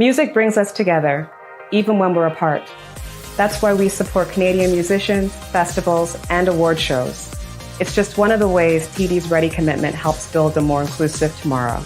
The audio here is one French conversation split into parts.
Music brings us together, even when we're apart. That's why we support Canadian musicians, festivals, and award shows. It's just one of the ways TD's Ready commitment helps build a more inclusive tomorrow.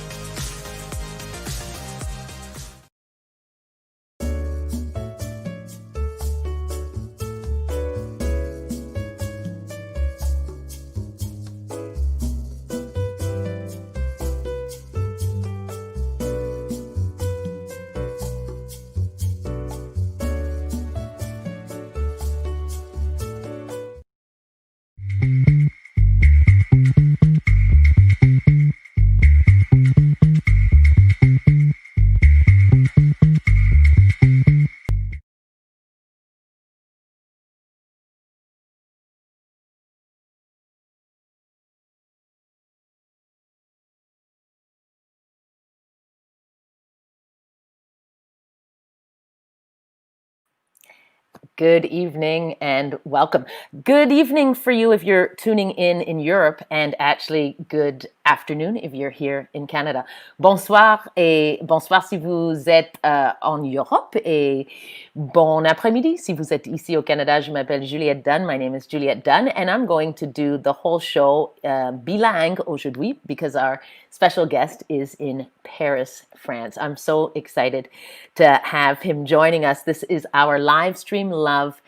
Good evening and welcome. Good evening for you if you're tuning in Europe, and actually good afternoon if you're here in Canada. Bonsoir et bonsoir si vous êtes en Europe, et bon après-midi si vous êtes ici au Canada. Je m'appelle Juliette Dunn. My name is Juliette Dunn, and I'm going to do the whole show bilingue aujourd'hui because our special guest is in Paris, France. I'm so excited to have him joining us. This is our Livestream Love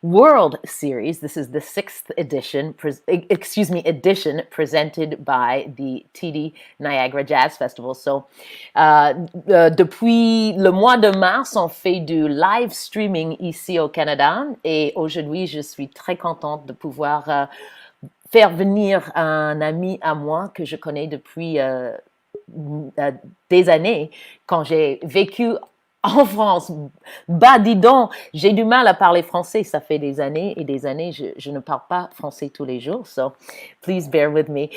World Series. This is the 6th edition, edition presented by the TD Niagara Jazz Festival. So, depuis le mois de mars, on fait du live streaming ici au Canada, et aujourd'hui, je suis très contente de pouvoir faire venir un ami à moi que je connais depuis des années, quand j'ai vécu en France. Bah, dis donc, j'ai du mal à parler français. Ça fait des années et des années. Je ne parle pas français tous les jours. So please bear with me.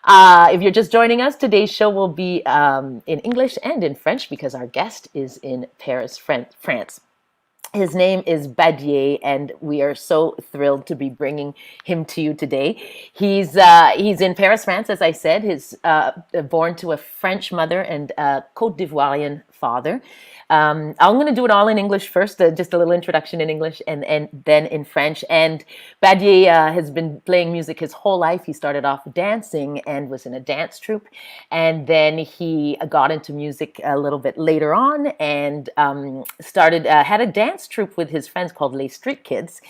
If you're just joining us, today's show will be in English and in French because our guest is in Paris, France. His name is Badié, and we are so thrilled to be bringing him to you today. He's in Paris, France, as I said. He's born to a French mother and a Côte d'Ivorian father. I'm going to do it all in English first, just a little introduction in English, and then in French. And Badié has been playing music his whole life. He started off dancing and was in a dance troupe, and then he got into music a little bit later on and had a dance dance troupe with his friends called Les Street Kids,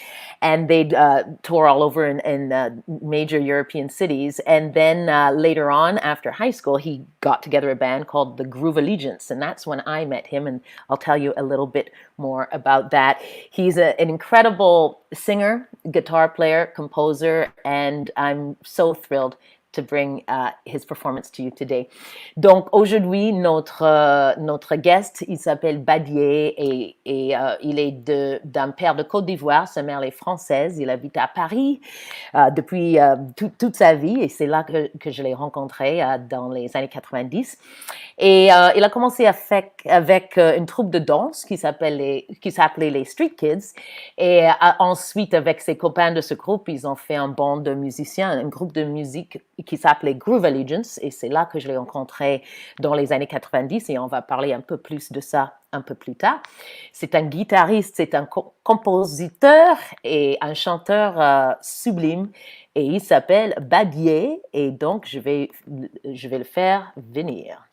and they'd tour all over in major European cities. And then later on, after high school, he got together a band called the Groovallegeance, and that's when I met him. And I'll tell you a little bit more about that. He's an incredible singer, guitar player, composer, and I'm so thrilled to bring his performance to you today. Donc aujourd'hui, notre guest, il s'appelle Badié et il est d'un père de Côte d'Ivoire. Sa mère est française. Il habite à Paris depuis toute sa vie et c'est là que je l'ai rencontré dans les années 90. Et il a commencé avec une troupe de danse qui s'appelait les Street Kids. Et ensuite, avec ses copains de ce groupe, ils ont fait un band de musiciens, un groupe de musique qui s'appelait Groovallegeance. Et c'est là que je l'ai rencontré dans les années 90. Et on va parler un peu plus de ça un peu plus tard. C'est un guitariste, c'est un compositeur et un chanteur sublime. Et il s'appelle Badié. Et donc, je vais le faire venir.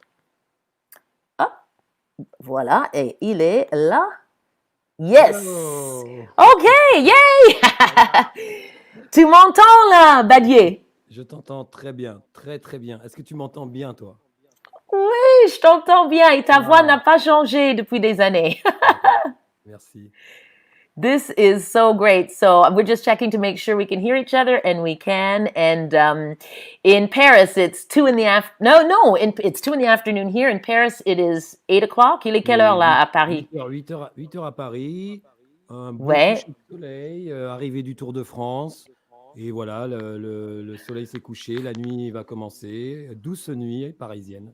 Voilà, et il est là. Yes! Hello. OK, yay! Tu m'entends là, Badié? Je t'entends très bien, très très bien. Est-ce que tu m'entends bien, toi? Oui, je t'entends bien et ta voix n'a pas changé depuis des années. Merci. This is so great. So we're just checking to make sure we can hear each other, and we can. And in Paris, it's 2 in the it's 2 in the afternoon here. In Paris, it is 8 o'clock. Il est quelle heure là à Paris? 8 heures à Paris. Un beau Ouais. coucher de soleil, arrivée du Tour de France. Et voilà, le soleil s'est couché, la nuit va commencer. Douce nuit parisienne.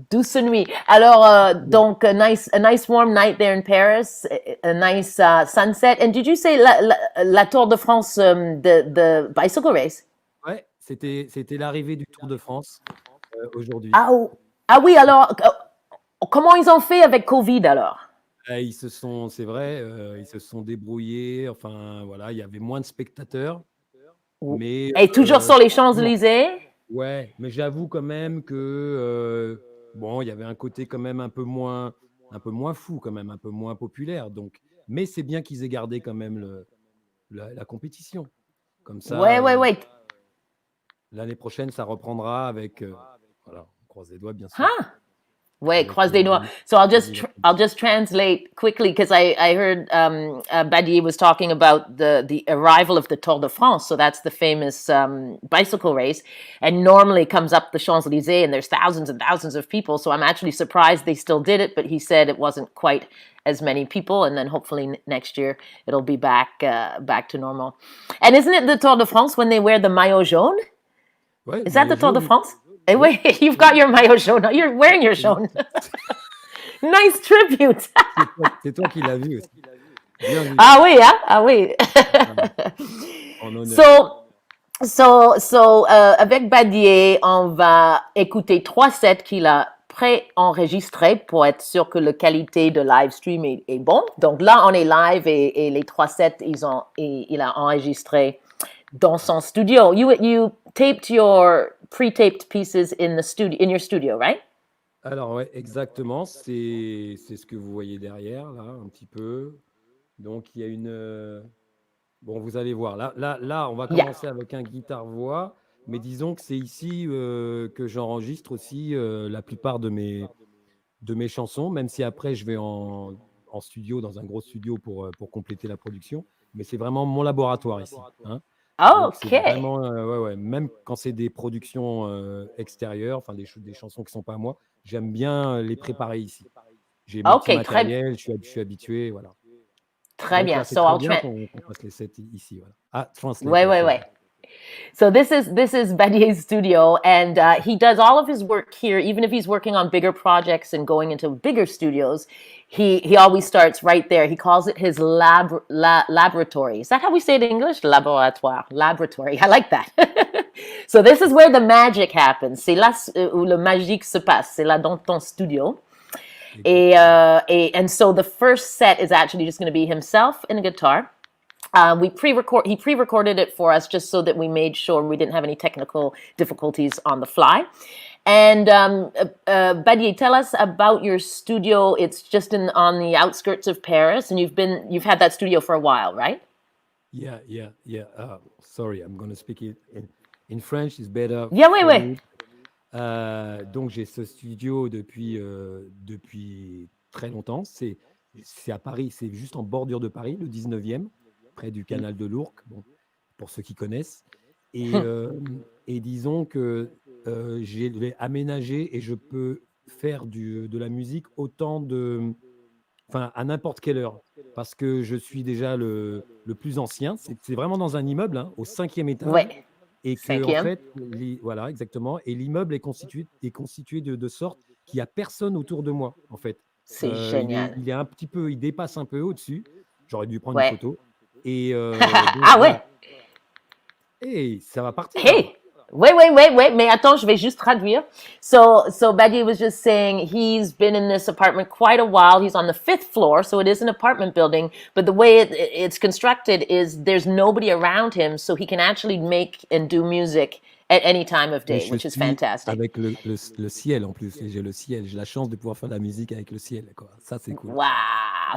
Douce nuit. Alors, donc, a nice warm night there in Paris, a nice sunset. And did you say la Tour de France, the bicycle race? Ouais, c'était l'arrivée du Tour de France aujourd'hui. Ah oui, alors, comment ils ont fait avec Covid alors? C'est vrai, ils se sont débrouillés. Enfin, voilà, il y avait moins de spectateurs. Mais, Et toujours sur les Champs-Élysées? Ouais, mais j'avoue quand même que bon, il y avait un côté quand même un peu moins fou, quand même, un peu moins populaire. Donc, mais c'est bien qu'ils aient gardé quand même la compétition. Comme ça, Ouais. l'année prochaine, ça reprendra avec. Voilà, on croise les doigts, bien sûr. Ouais, croise des doigts. So I'll just translate quickly because I heard Badié was talking about the arrival of the Tour de France. So that's the famous bicycle race, and normally comes up the Champs-Élysées, and there's thousands and thousands of people. So I'm actually surprised they still did it, but he said it wasn't quite as many people, and then hopefully next year it'll be back to normal. And isn't it the Tour de France when they wear the maillot jaune? Ouais, Is that the Tour de jaune. France? Hey, wait, you've got your maillot jaune. You're wearing your jaune. Nice tribute. C'est toi qui l'as vu aussi. Bien vu. Ah oui, hein? Ah oui. En honneur. Avec Badié, on va écouter 3 sets qu'il a pré-enregistrés pour être sûr que la qualité de live stream est bon. Donc là, on est live et les 3 sets, il a enregistré dans son studio. You taped your pre-taped pieces in your studio, right? Alors ouais, exactement. C'est ce que vous voyez derrière là, un petit peu. Donc il y a une. Bon, vous allez voir. Là, on va commencer avec un guitare-voix, mais disons que c'est ici que j'enregistre aussi la plupart de mes chansons, même si après je vais en studio, dans un gros studio pour compléter la production. Mais c'est vraiment mon laboratoire ici. Hein. Donc, c'est vraiment, ouais, même quand c'est des productions extérieures, enfin des chansons qui ne sont pas à moi, j'aime bien les préparer ici. J'ai mon petit matériel, je suis habitué, voilà. Très Donc, bien. là, c'est très bien qu'on fasse les sets ici. Voilà. Ah, translate. Ouais. So this is Badié's studio, and he does all of his work here. Even if he's working on bigger projects and going into bigger studios, he always starts right there. He calls it his laboratory. Is that how we say it in English? Laboratory. I like that. So this is where the magic happens. C'est là où le magique se passe. C'est là dans ton studio. And so the first set is actually just going to be himself and a guitar. He pre-recorded it for us just so that we made sure we didn't have any technical difficulties on the fly. And Badié, tell us about your studio. It's just on the outskirts of Paris, and you've had that studio for a while, right? Yeah. Sorry, I'm going to speak it in French. It's better Yeah, oui, for oui. me. Donc, j'ai ce studio depuis très longtemps. C'est à Paris, c'est juste en bordure de Paris, le 19e, près du canal de l'Ourcq, bon, pour ceux qui connaissent. Et disons que j'ai aménagé et je peux faire de la musique à n'importe quelle heure, parce que je suis déjà le plus ancien. C'est vraiment dans un immeuble, hein, au 5e étage, Ouais. et que en 5e. fait, voilà, exactement. Et l'immeuble est constitué de sorte qu'il n'y a personne autour de moi, en fait. C'est Il génial. est un petit peu, il dépasse un peu au-dessus. J'aurais dû prendre une Ouais. photo. Et donc Ah ouais. voilà. Et ça va partir là. Hey. Wait. Mais attends, je vais juste traduire. So Badié was just saying he's been in this apartment quite a while. He's on the 5th floor, so it is an apartment building. But the way it's constructed is there's nobody around him, so he can actually make and do music at any time of Et day, je which is suis fantastic. avec le ciel en plus. J'ai le ciel. J'ai la chance de pouvoir faire de la musique avec le ciel, quoi. Ça, c'est cool. Wow!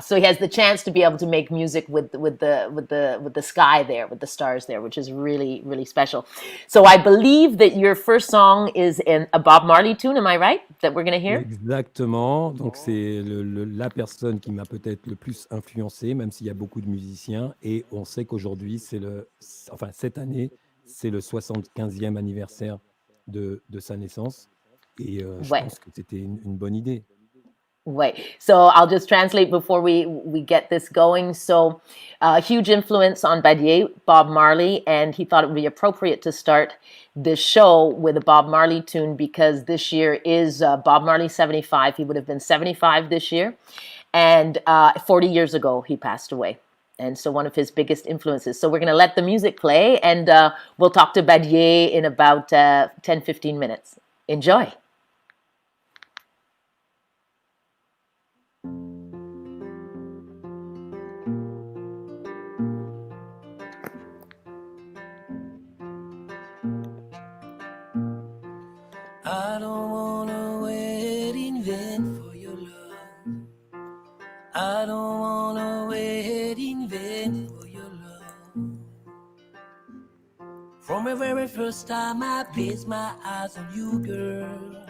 So he has the chance to be able to make music with the sky there, with the stars there, which is really, really special. So I believe that your first song is in a Bob Marley tune. Am I right? That we're going to hear? Exactement. Donc, c'est la personne qui m'a peut-être le plus influencé, même s'il y a beaucoup de musiciens. Et on sait qu'aujourd'hui, cette année, c'est le 75e anniversaire de sa naissance. Et je Ouais. pense que c'était une bonne idée. Wait, so I'll just translate before we get this going. So, huge influence on Badié, Bob Marley, and he thought it would be appropriate to start this show with a Bob Marley tune because this year is Bob Marley 75. He would have been 75 this year, and 40 years ago he passed away. And so one of his biggest influences. So we're going to let the music play, and we'll talk to Badié in about 10-15 minutes. Enjoy. I don't wanna wait in vain for your love. I don't wanna wait in vain for your love. From the very first time I placed my eyes on you, girl,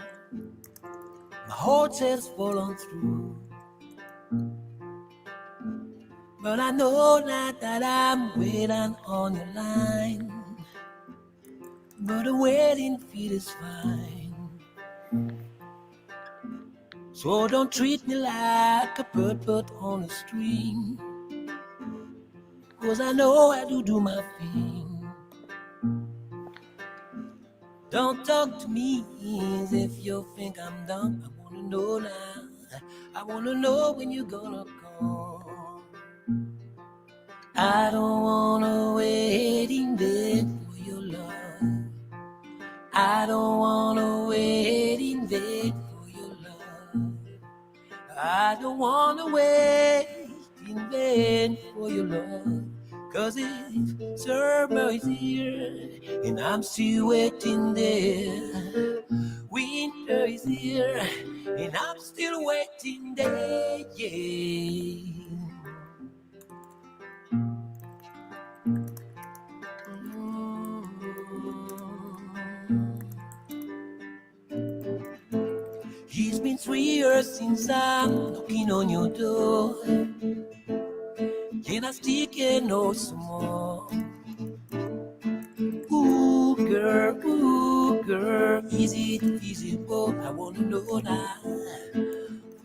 my heart has fallen through. But I know now that I'm waiting on your line. But the waiting feel is fine. So don't treat me like a bird on a string, 'cause I know I do my thing. Don't talk to me as if you think I'm dumb. I wanna know now. I wanna know when you're gonna come. I don't wanna wait in vain for your love. I don't wanna wait in vain for your love. I don't wanna wait in vain for your love. 'Cause if summer is here and I'm still waiting there, winter is here and I'm still waiting there, yeah. It's been 3 years since I'm knocking on your door, and I still can't know some more. Ooh, girl, is it feasible? I wanna know now.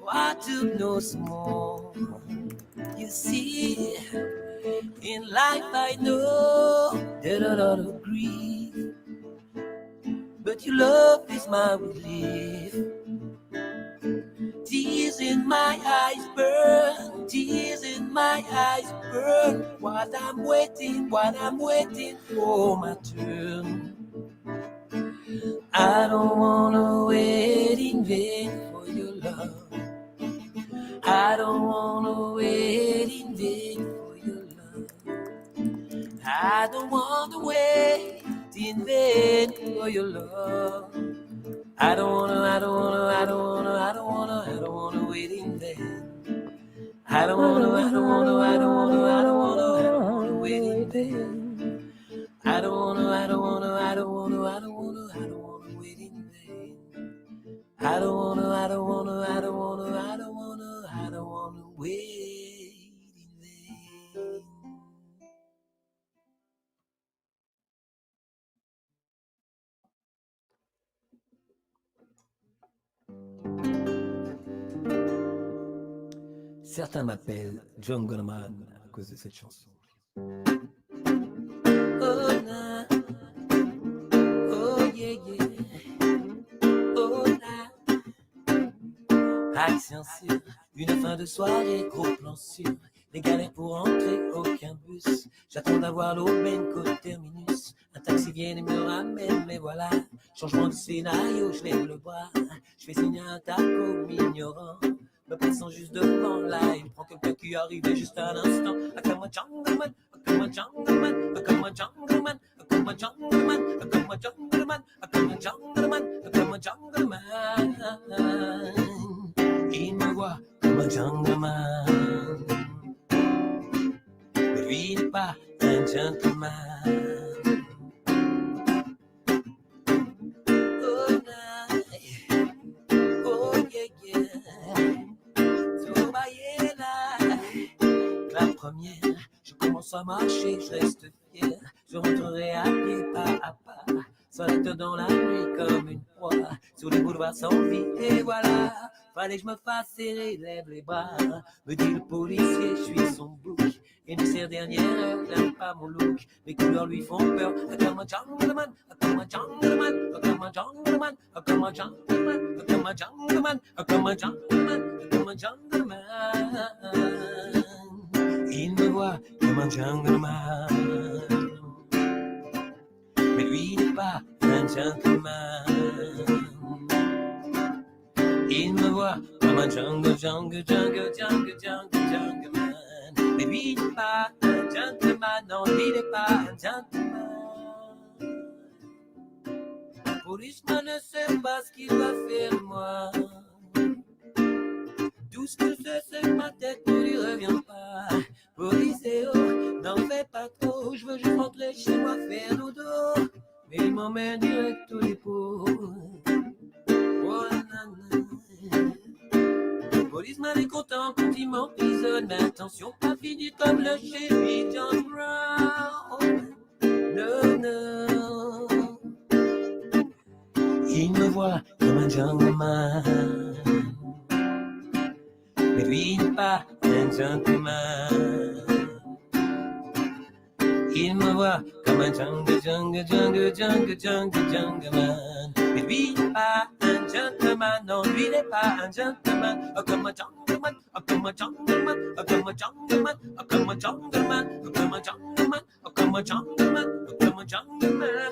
I to know some more. You see, in life I know there's a lot of grief, but your love is my relief. Tears in my eyes burn, tears in my eyes burn, while I'm waiting for my turn. I don't wanna wait in vain for your love. I don't wanna wait in vain for your love. I don't wanna wait in vain for your love. I don't wanna wait in vain. I don't wanna wait in vain. I don't wanna wait in vain. I don't wanna wait in vain. Certains m'appellent Jungle Man à cause de cette chanson. Oh, nah. Oh, yeah, yeah. Oh, nah. Action sur une fin de soirée, gros plan sur les galères pour entrer, aucun bus. J'attends d'avoir l'aubaine qu'au terminus. Un taxi vient et me ramène, mais voilà. Changement de scénario, je lève le bras. Je fais signer un taco m'ignorant. Me passant juste devant là, il prend quelqu'un qui arrivait juste à l'instant. Comme un jungleman, comme un jungleman, comme un jungleman, comme un jungleman, comme un jungleman, comme un jungleman, comme un jungleman. Il me voit comme un jungleman, mais lui n'est pas un gentleman. Oh, night. Oh, yeah, yeah. La première, je commence à marcher, je reste fier. Je rentrerai à pied, pas à pas, solitaire dans la nuit comme une proie, sur les boulevards sans vie, et voilà. Fallait que je me fasse serrer, lève les bras. Me dit le policier, je suis son bouc. Émissaire dernière heure, n'aime pas mon look. Mes couleurs lui font peur. Comme un jungleman, comme un jungleman, comme un jungleman, comme un jungleman, comme un jungleman, comme un jungleman, comme un jungleman. Il me voit comme un jungleman, mais lui n'est pas un gentleman. Il me voit comme un jungle man. Mais lui n'est pas un gentleman, non, lui n'est pas un gentleman. Le policeman ne sait pas ce qu'il va faire de moi. Tout ce qu'il sait, c'est que ma tête ne lui revient pas. Policéo, n'en fais pas trop, je veux juste rentrer chez moi faire dodo. Mais il m'emmène direct au dépôt. Oh, nanana. Le policeman est content quand il m'emprisonne, mais attention, pas fini comme le shérif John Brown. Non, non. Il me voit comme un gentleman, mais lui n'est pas un gentleman. Il me voit comme un jungle man. Mais lui n'est pas un gentleman, non, lui n'est pas un gentleman. Comme un jungleman, comme un jungleman, comme un jungleman, comme un jungleman, comme un jungleman, comme un jungleman, comme un jungleman,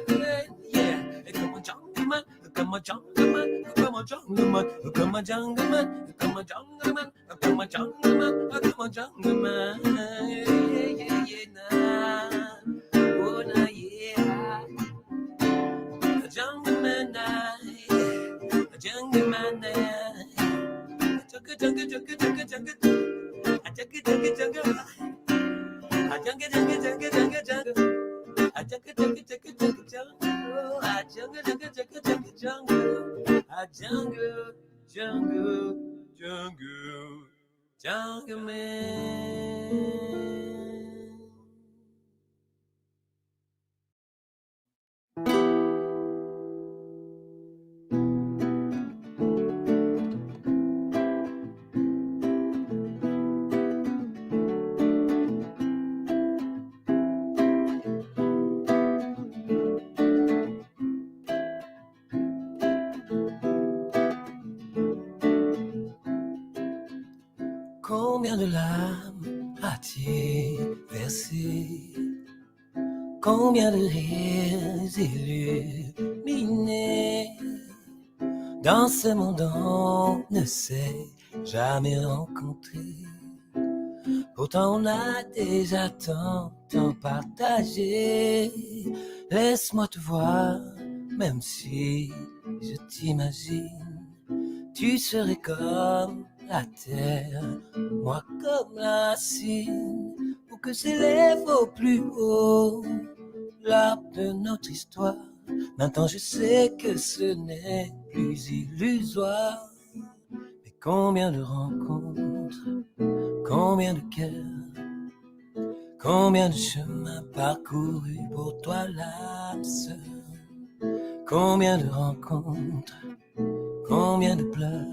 yeah. Comme un jungleman, comme un jungleman, comme un jungleman, comme un jungleman, comme un jungleman, comme un jungleman, comme un jungleman, yeah, yeah, oh, nah, yeah. A jungleman, a jungleman, jungle man. Combien de larmes a-t-il versé? Combien de rires illuminés? Dans ce monde on ne s'est jamais rencontré. Pourtant on a déjà tant partagé. Laisse-moi te voir, même si je t'imagine, tu serais comme la terre, moi comme la cime, pour que s'élève au plus haut l'arbre de notre histoire. Maintenant je sais que ce n'est plus illusoire. Mais combien de rencontres, combien de cœurs, combien de chemins parcourus pour toi l'âme sœur. Combien de rencontres, combien de pleurs,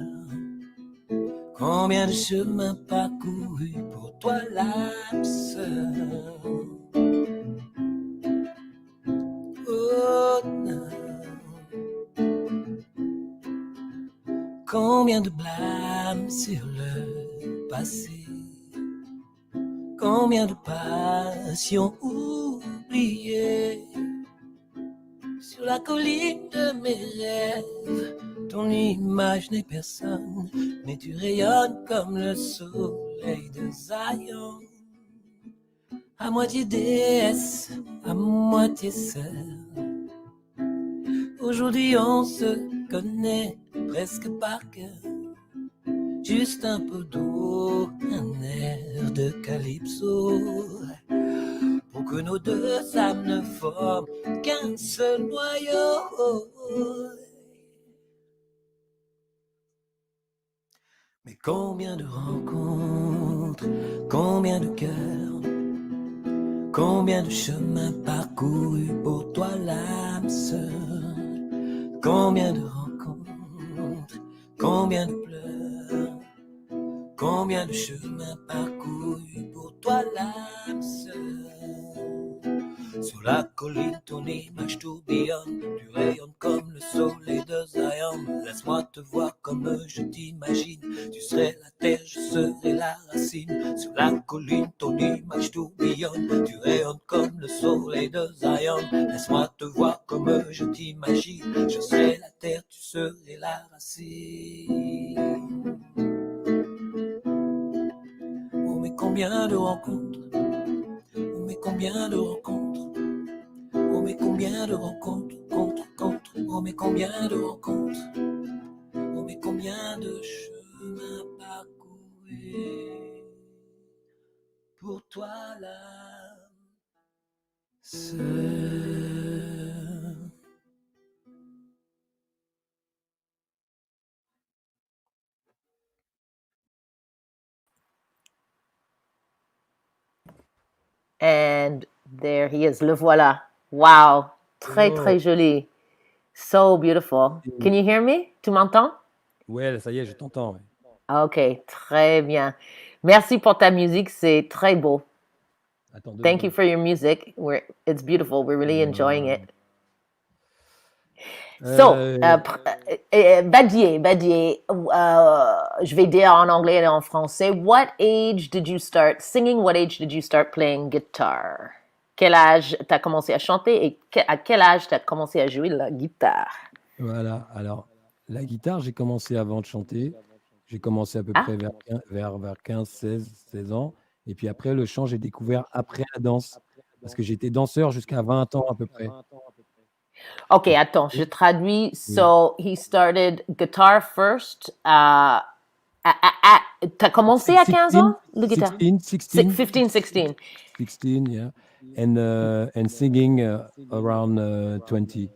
combien de chemins parcourus pour toi l'âme sœur. Oh non. Combien de blâmes sur le passé, combien de passions oubliées. Sur la colline de mes rêves, ton image n'est personne, mais tu rayonnes comme le soleil de Zion. À moitié déesse, à moitié sœur. Aujourd'hui on se connaît presque par cœur. Juste un peu d'eau, un air de calypso, pour que nos deux âmes ne forment qu'un seul noyau. Mais combien de rencontres, combien de cœurs, combien de chemins parcourus pour toi l'âme sœur. Combien de rencontres, combien de pleurs, combien de chemins parcourus pour toi l'âme sœur. Sur la colline, ton image tourbillonne, tu rayonnes comme le soleil de Zion. Laisse-moi te voir comme je t'imagine, tu serais la terre, je serais la racine. Sur la colline, ton image tourbillonne, tu rayonnes comme le soleil de Zion. Laisse-moi te voir comme je t'imagine, je serais la terre, tu serais la racine. Oh mais combien de rencontres, oh mais combien de rencontres, oh mais combien de rencontres, oh mais combien de rencontres, oh mais combien de chemins parcourus pour toi l'âme sœur. And there he is. Le voilà. Wow. Très, très joli. So beautiful. Can you hear me? Tu m'entends? Ouais, ça y est, je t'entends. Ouais. OK, très bien. Merci pour ta musique, c'est très beau. Attends, Thank you for your music. It's beautiful. We're really enjoying it. So, Badié, je vais dire en anglais et en français. What age did you start singing? What age did you start playing guitar? Quel âge t'as commencé à chanter et à quel âge t'as commencé à jouer la guitare? Voilà, alors la guitare, j'ai commencé avant de chanter. J'ai commencé à peu près vers 15, 16 ans. Et puis après, le chant, j'ai découvert après la danse. Parce que j'étais danseur jusqu'à 20 ans à peu près. OK, attends, je traduis. So, he started guitar first. T'as commencé à 15 ans, le guitare? 16. 16, yeah. And singing around 20.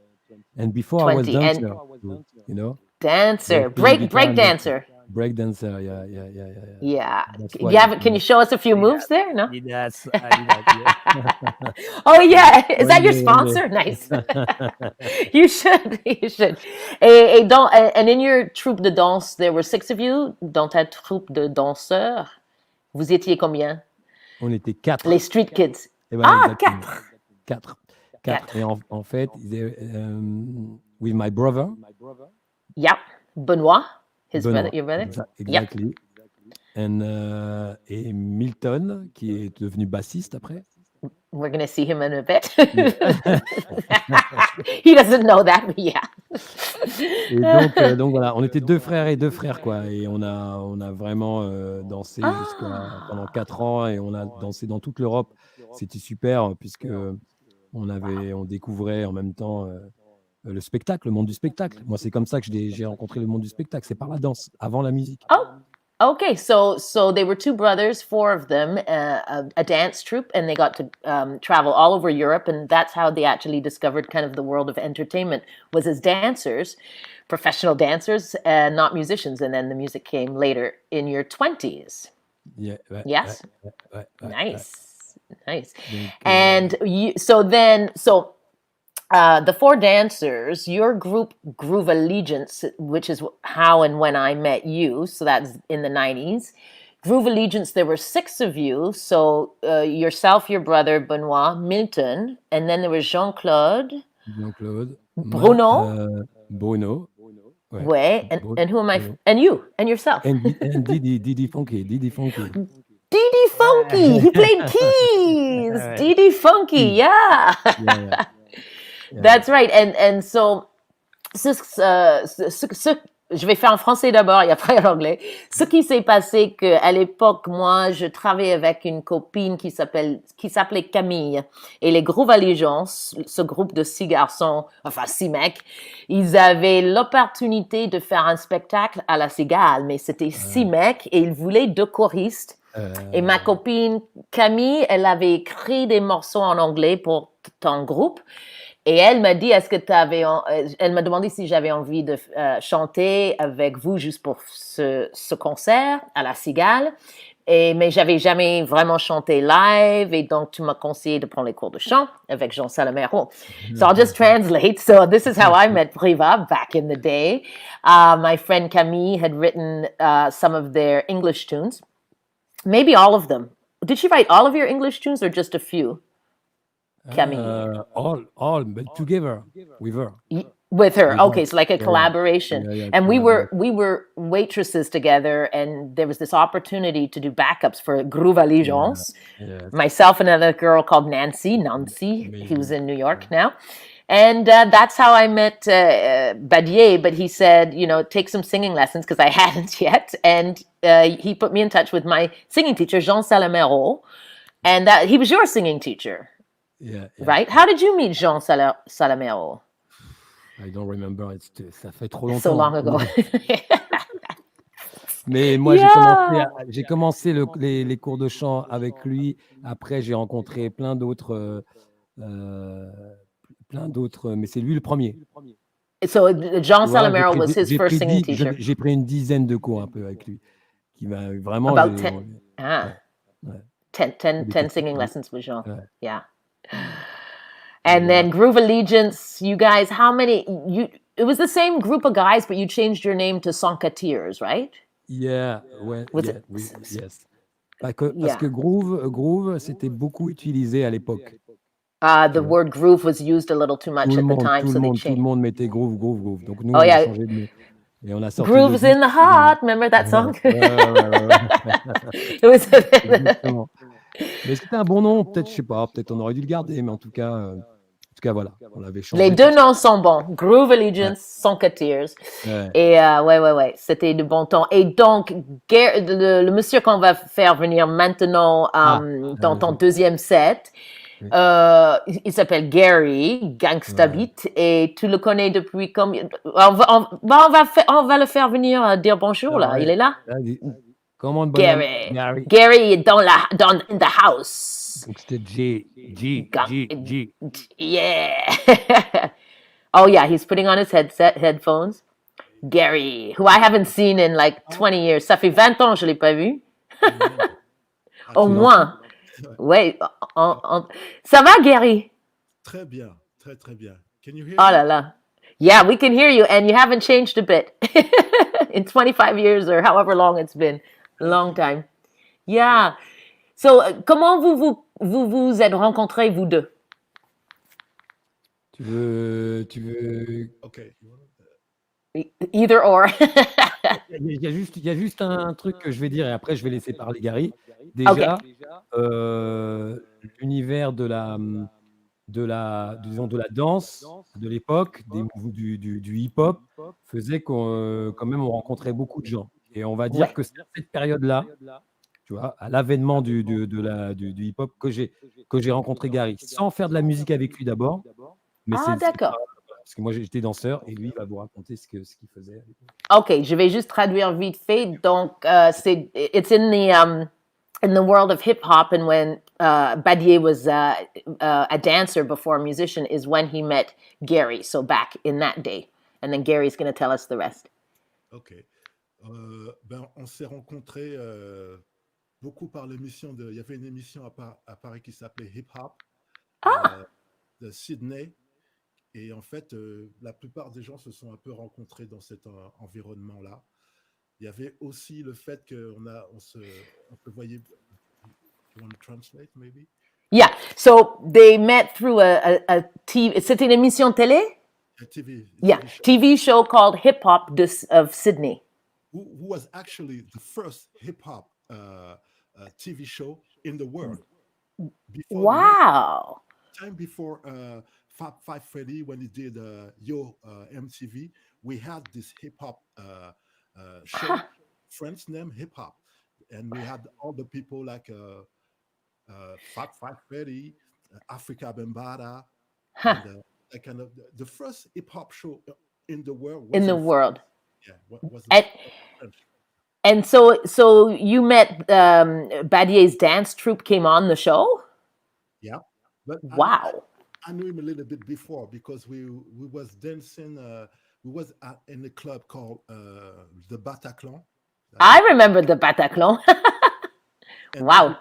And before 20. I was dancer, you know? Dancer, break dancer. Break dancer, yeah. Can you show us a few moves there? No? Yes. Oh yeah, is that your sponsor? Nice. You should. And in your troupe de danse, there were 6 of you. Dans ta troupe de danseurs, vous étiez combien? On était 4. Les street kids. Ben, 4. Et en fait, with my brother. Yeah, Benoît. Your brother? Exactly. Yep. Et Milton, qui est devenu bassiste après. We're going to see him in a bit. He doesn't know that, but yeah. Et donc voilà, on était 2 frères et 2 frères, quoi. Et on a vraiment dansé pendant 4 ans et on a dansé dans toute l'Europe. C'était super puisque on découvrait en même temps le spectacle, le monde du spectacle. Moi, c'est comme ça que j'ai rencontré le monde du spectacle. C'est par la danse, avant la musique. Oh, okay. So they were two brothers, four of them, a dance troupe, and they got to travel all over Europe, and that's how they actually discovered kind of the world of entertainment, was as dancers, professional dancers, and not musicians. And then the music came later in your 20s. Yeah, ouais, Yes? ouais, Nice. Nice. Donc, And the four dancers, your group Groovallegeance, which is how and when I met you, so that's in the 90s. Groovallegeance, there were 6 of you. So yourself, your brother Benoit, Milton, and then there was Jean-Claude, Jean-Claude, Bruno. Bruno. Ouais. Ouais, and who am I? Bruno. And you, and yourself. And Didi Funky. Didi Funky, he played keys. Didi Funky, yeah. Yeah. That's right. And so, je vais faire en français d'abord et après en anglais. Ce qui s'est passé qu'à l'époque, moi, je travaillais avec une copine qui s'appelait Camille. Et les Groovallegeance, ce groupe de 6 garçons, enfin 6 mecs, ils avaient l'opportunité de faire un spectacle à la Cigale, mais c'était 6 mecs et ils voulaient 2 choristes. Et ma copine Camille, elle avait écrit des morceaux en anglais pour ton groupe. Et elle m'a dit, elle m'a demandé si j'avais envie de chanter avec vous juste pour ce concert à la Cigale. Mais j'avais jamais vraiment chanté live. Et donc, tu m'as conseillé de prendre les cours de chant avec Jean Salamero. So I'll just translate. So this is how I met Priva back in the day. My friend Camille had written some of their English tunes. Maybe all of them. Did she write all of your English tunes or just a few? Camille. All, but together with her. With her, okay, so like a collaboration. Yeah, and we were waitresses together, and there was this opportunity to do backups for Groovallegeance. Myself and another girl called Nancy, who's in New York now. And that's how I met Badié, but he said, take some singing lessons, because I hadn't yet. And he put me in touch with my singing teacher, Jean Salamero, and he was your singing teacher. Yeah. Right? How did you meet Jean Salamero? I don't remember. Ça fait trop longtemps. So long ago. Mais moi, j'ai commencé les cours de chant avec lui. Après, j'ai rencontré plein d'autres, mais c'est lui le premier. So Jean Salamero was his first singing teacher. J'ai pris une dizaine de cours un peu avec lui. Qui m'a vraiment. About 10 singing lessons with Jean. Yeah. And then Groovallegeance, you guys, how many? It was the same group of guys, but you changed your name to Sonkateers, right? Yeah, yes. Parce que groove, c'était beaucoup utilisé à l'époque. The word groove was used a little too much at the time, so they changed. Tout le monde mettait groove. Donc nous, on a changé de nom. Et on a sorti Grooves in the heart, remember that song? It was. Mais c'était un bon nom, peut-être, je sais pas, peut-être on aurait dû le garder, mais en tout cas, voilà, on l'avait changé. Les deux noms sont bons, Groovallegeance, Sonkateers. Et ouais, c'était de bon temps. Et donc, le monsieur qu'on va faire venir maintenant dans ton deuxième set, il s'appelle Gary, Gangsta Beat, et tu le connais depuis combien? On va le faire venir dire bonjour, là, il est là? Comment Gary est in the house. Donc c'était G. Yeah. Oh yeah, he's putting on his headphones. Gary, who I haven't seen in like 20 years. Ça fait 20 ans que je l'ai pas vu. Au moins. Ouais. Ça va, Gary? Très bien, très bien. Can you hear me? Oh là là. Yeah, we can hear you, and you haven't changed a bit in 25 years or however long it's been. Long time. Yeah. So, comment vous êtes rencontrés, vous deux? Tu veux... OK. Either or. il y a juste un truc que je vais dire et après je vais laisser parler Gary. Déjà, l'univers de la danse de l'époque, du hip-hop, faisait qu'on quand même on rencontrait beaucoup de gens. Et on va dire que c'est à cette période-là, tu vois, à l'avènement du hip-hop que j'ai rencontré Gary, sans faire de la musique avec lui d'abord. Mais d'accord. parce que moi j'étais danseur et lui il va vous raconter ce qu'il faisait. OK, je vais juste traduire vite fait. Donc, it's in the world of hip hop, and when Badié was a dancer before a musician, is when he met Gary. So back in that day, and then Gary's going to tell us the rest. Ok. On s'est rencontrés beaucoup par l'émission il y avait une émission à Paris qui s'appelait Hip Hop de Sydney. Et en fait, la plupart des gens se sont un peu rencontrés dans cet environnement-là. Il y avait aussi le fait qu'on se voyait. You want to translate, maybe? Yeah. So they met through a TV. C'était une émission télé? A TV show. TV show called Hip Hop of Sydney. Who was actually the first hip hop TV show in the world. Wow. Time before Fab Five Freddy, when he did Yo MTV, we had this hip hop show, French name Hip Hop, and we had all the people like Fab Five Freddy, Africa Bambaataa, and that kind of the first hip hop show in the world. Yeah, was and so you met Badié's dance troupe came on the show? Yeah. But wow. I knew him a little bit before because we was dancing. We was in a club called the Bataclan. I remember the Bataclan. Wow.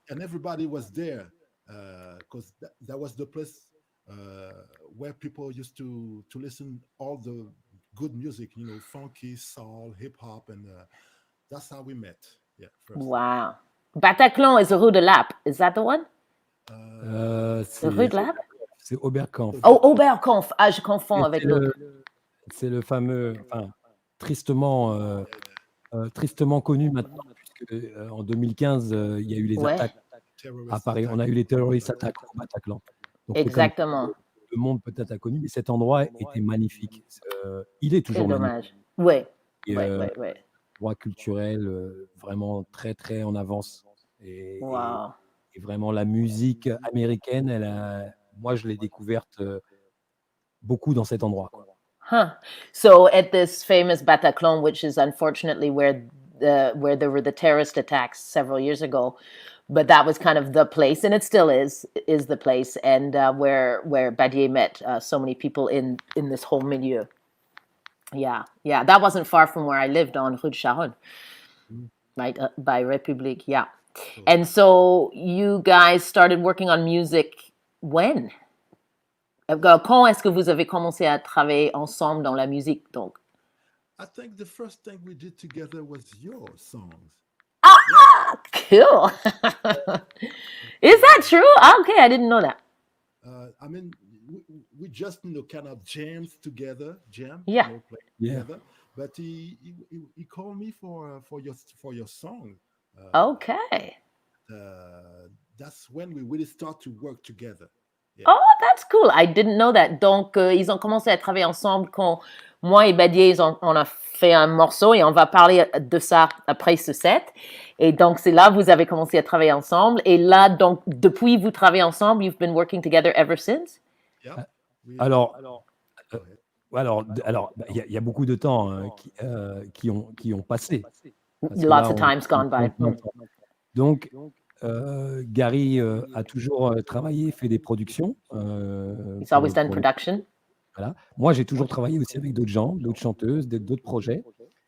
And everybody was there because that was the place where people used to listen all the good music, funky, soul, hip hop, and that's how we met. Yeah. First. Wow. Bataclan is Rue de Lappe. Is that the one? Rue de Lappe? C'est Oberkampf. Oh, Oberkampf. Ah, je confonds avec l'autre. C'est le fameux, tristement connu maintenant, puisque en 2015, il y a eu les attaques à Paris. On a eu les terroristes attaques au Bataclan. Donc, exactement. Le monde peut-être a connu, mais cet endroit était magnifique. Il est toujours magnifique. Oui. Endroit culturel vraiment très, très en avance. Et vraiment, la musique américaine, moi, je l'ai découverte beaucoup dans cet endroit. So at this famous Bataclan, which is unfortunately where there were the terrorist attacks several years ago, but that was kind of the place, and it still is the place, and where Badié met so many people in this whole milieu. Yeah, that wasn't far from where I lived on Rue de Charonne, right by République. Yeah, and so you guys started working on music when? Quand est-ce que vous avez commencé à travailler ensemble dans la musique, donc? I think the first thing we did together was your songs. Cool. Is that true? Okay, I didn't know that. I mean, we just kind of jams together, play together. But he called me for your song. Okay. That's when we really start to work together. Yeah. Oh, that's cool. I didn't know that. Donc, ils ont commencé à travailler ensemble quand moi et Badié, on a fait un morceau et on va parler de ça après ce set. Et donc, c'est là que vous avez commencé à travailler ensemble. Et là, donc, depuis vous travaillez ensemble, you've been working together ever since? Yeah. Alors, il y a beaucoup de temps qui ont passé. Lots of times gone by. Donc, Gary a toujours travaillé, fait des productions. He's always done production. Voilà. Moi, j'ai toujours travaillé aussi avec d'autres gens, d'autres chanteuses, d'autres projets.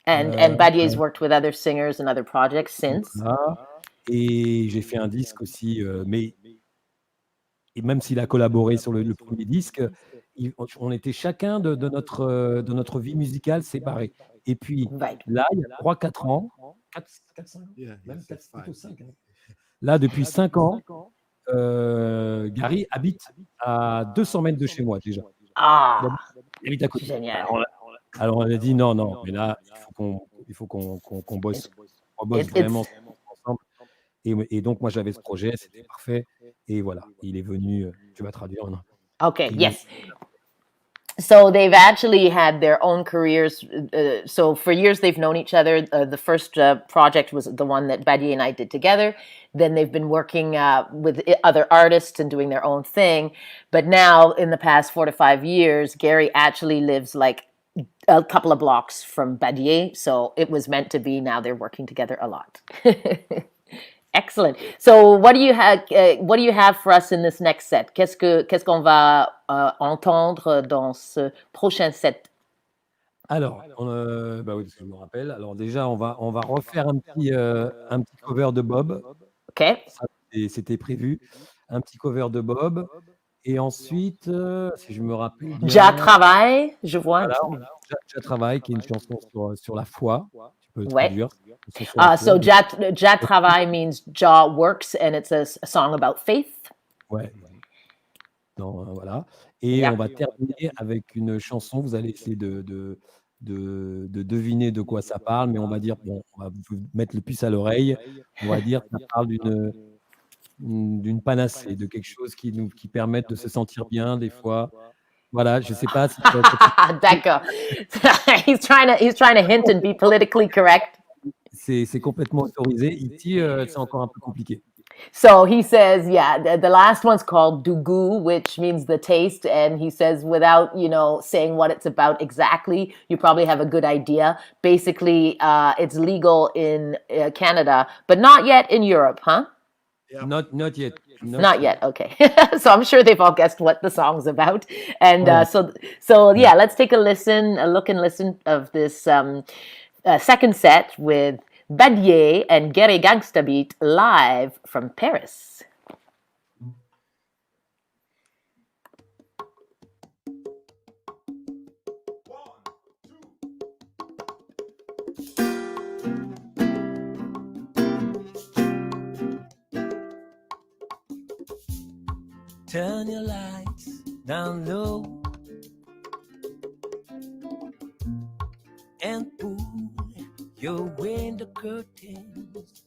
And Badié's worked with other singers and other projects since. Voilà. Et j'ai fait un disque aussi, et même s'il a collaboré sur le premier disque, on était chacun de notre vie musicale séparée. Et puis là, il y a 3-4 ans, 5 ans. Là, depuis 5 ans, Gary habite à 200 mètres de chez moi déjà. Il habite à côté. Génial. Alors on a dit non, mais là, il faut qu'on bosse. On bosse vraiment ensemble. Et donc, moi, j'avais ce projet, c'était parfait. Et voilà, il est venu, tu vas traduire, non? Okay, yes. So they've actually had their own careers. So for years they've known each other. The first project was the one that Badié and I did together. Then they've been working with other artists and doing their own thing. But now in the past 4 to 5 years, Gary actually lives like a couple of blocks from Badié. So it was meant to be. Now they're working together a lot. Excellent. So, what do you have for us in this next set? Qu'est-ce qu'on va entendre dans ce prochain set? Alors, bah oui, parce que je me rappelle. Alors déjà, on va refaire un petit cover de Bob. OK. Ça, c'était prévu. Un petit cover de Bob. Et ensuite, si je me rappelle bien. Ja travaille, je vois. Voilà, Ja travaille, qui est une chanson sur la foi. Tu peux le Ouais. traduire. Sur la So foi. Ja travaille means Ja works, and it's a song about faith. Ouais. Voilà. Et Yeah. on va terminer avec une chanson. Vous allez essayer de deviner de quoi ça parle, mais on va dire, bon, on va vous mettre le puce à l'oreille. On va dire que ça parle d'une panacée, de quelque chose qui permette de se sentir bien des fois. Voilà, je sais pas si D'accord. he's trying to hint and be politically correct. c'est complètement autorisé. Ici, c'est encore un peu compliqué. So he says, yeah, the last one's called du goût, which means the taste. And he says, without, saying what it's about exactly, you probably have a good idea. Basically, it's legal in Canada, but not yet in Europe, huh? Yeah. Not yet. Not yet. Okay. So I'm sure they've all guessed what the song's about. And Ouais. so yeah, let's take a look and listen of this second set with Badié and Gary Gangsta Beat live from Paris. Turn your lights down low and pull your window curtains.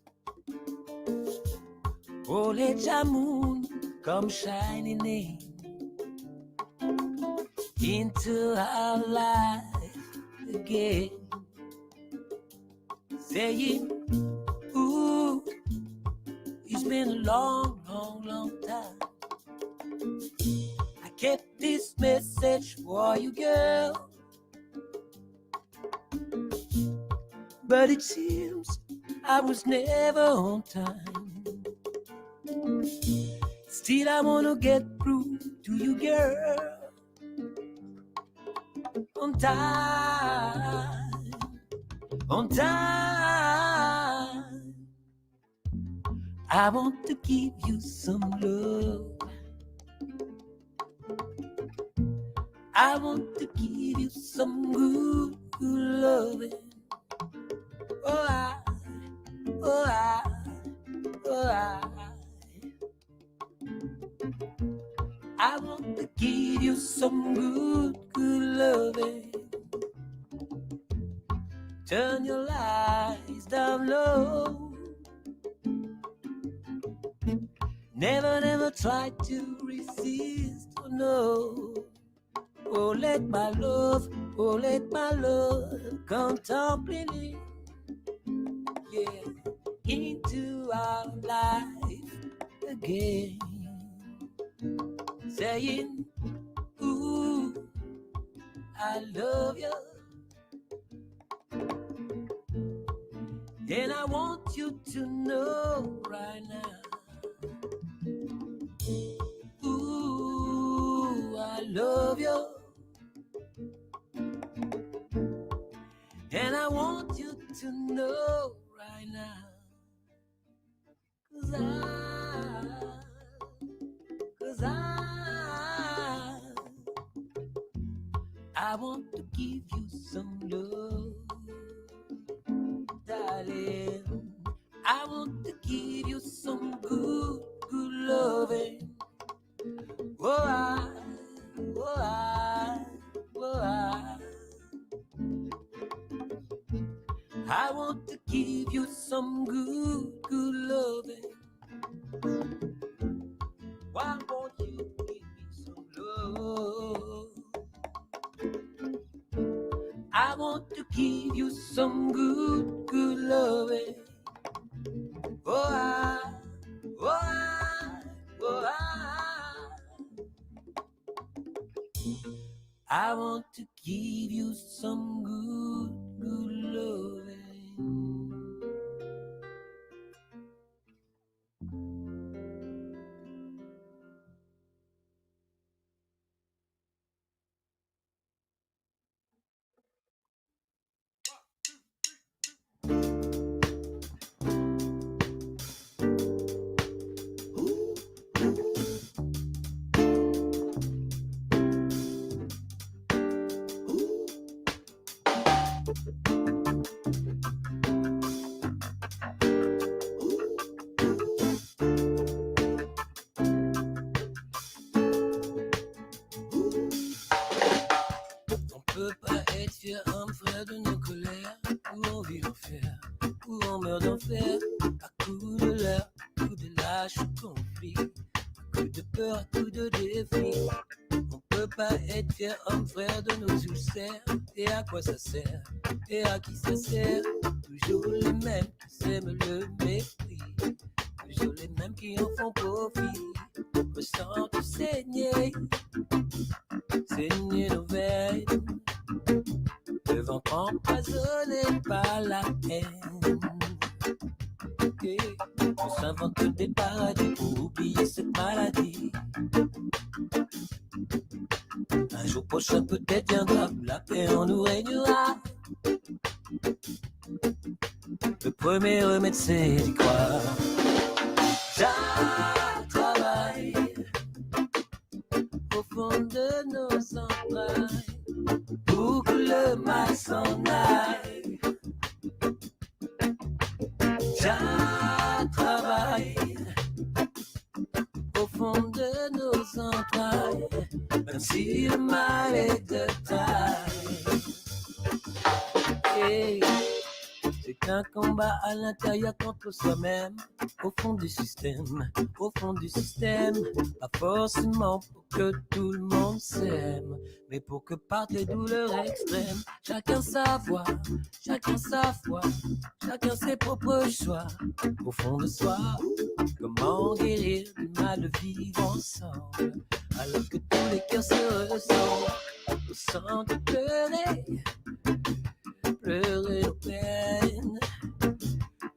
Oh, let your moon come shining in into our life again, saying, ooh, it's been a long, long, long time. I kept this message for you, girl, but it seems I was never on time. Still I wanna get through to you, girl, on time, on time. I want to give you some love. I want to give you some good, good loving. Oh, I want to give you some good, good loving. Turn your lights down low. Never, never try to resist, oh no. Oh, let my love come tumbling in, yeah, into our life again. Saying, ooh, I love you, and I want you to know right now. Ooh, I love you, and I want you to know right now. 'Cause I want to give you some love, darling. I want to give you some good, good loving. I want to give you some good, good loving. Why won't you give me some love? give you some good, good loving. Oh, I want to give you some good, good loving. Un frère de nos colères, où on vit l'enfer, où on meurt d'enfer, à coups de l'air, à coups de lâche conflit, à coups de peur, à coups de défi. On peut pas être fier, homme frère de nos ulcères, et à quoi ça sert, et à qui ça sert? Toujours les mêmes qui sèment le mépris, toujours les mêmes qui en font profit, ressentent saigner, saigner nos veines. Le ventre empoisonné par la haine. Et on s'invente des paradis pour oublier cette maladie. Un jour prochain peut-être viendra où la paix en nous régnera. Le premier remède c'est d'y croire. Je travaille au fond de nos entrailles pour que le mal s'en aille. Je travaille au fond de nos entrailles, même si le mal est de taille. Hey, c'est qu'un combat à l'intérieur contre soi-même, au fond du système, pas forcément pour que tout le monde s'aime, mais pour que partent les douleurs extrêmes. Chacun sa voix, chacun sa foi, chacun ses propres choix. Au fond de soi, comment guérir du mal de vivre ensemble, alors que tous les cœurs se ressemblent, au sang de pleurer, pleurer nos peines,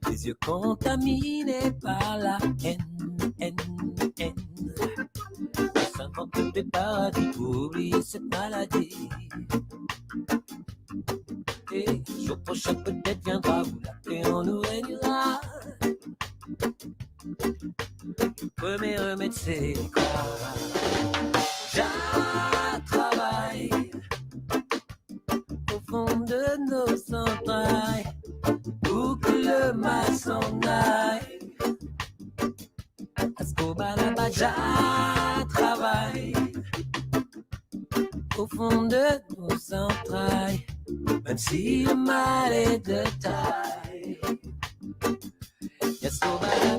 les yeux contaminés par la haine. On s'invente des paradis pour oublier cette maladie. Et jour prochain peut-être viendra où la paix en nous régnera. Le premier remède c'est d'y croire. Je travaille au fond de nos entrailles pour que le mal s'en aille. Je travaille au fond de nos entrailles, même si le mal est de taille. Je travaille,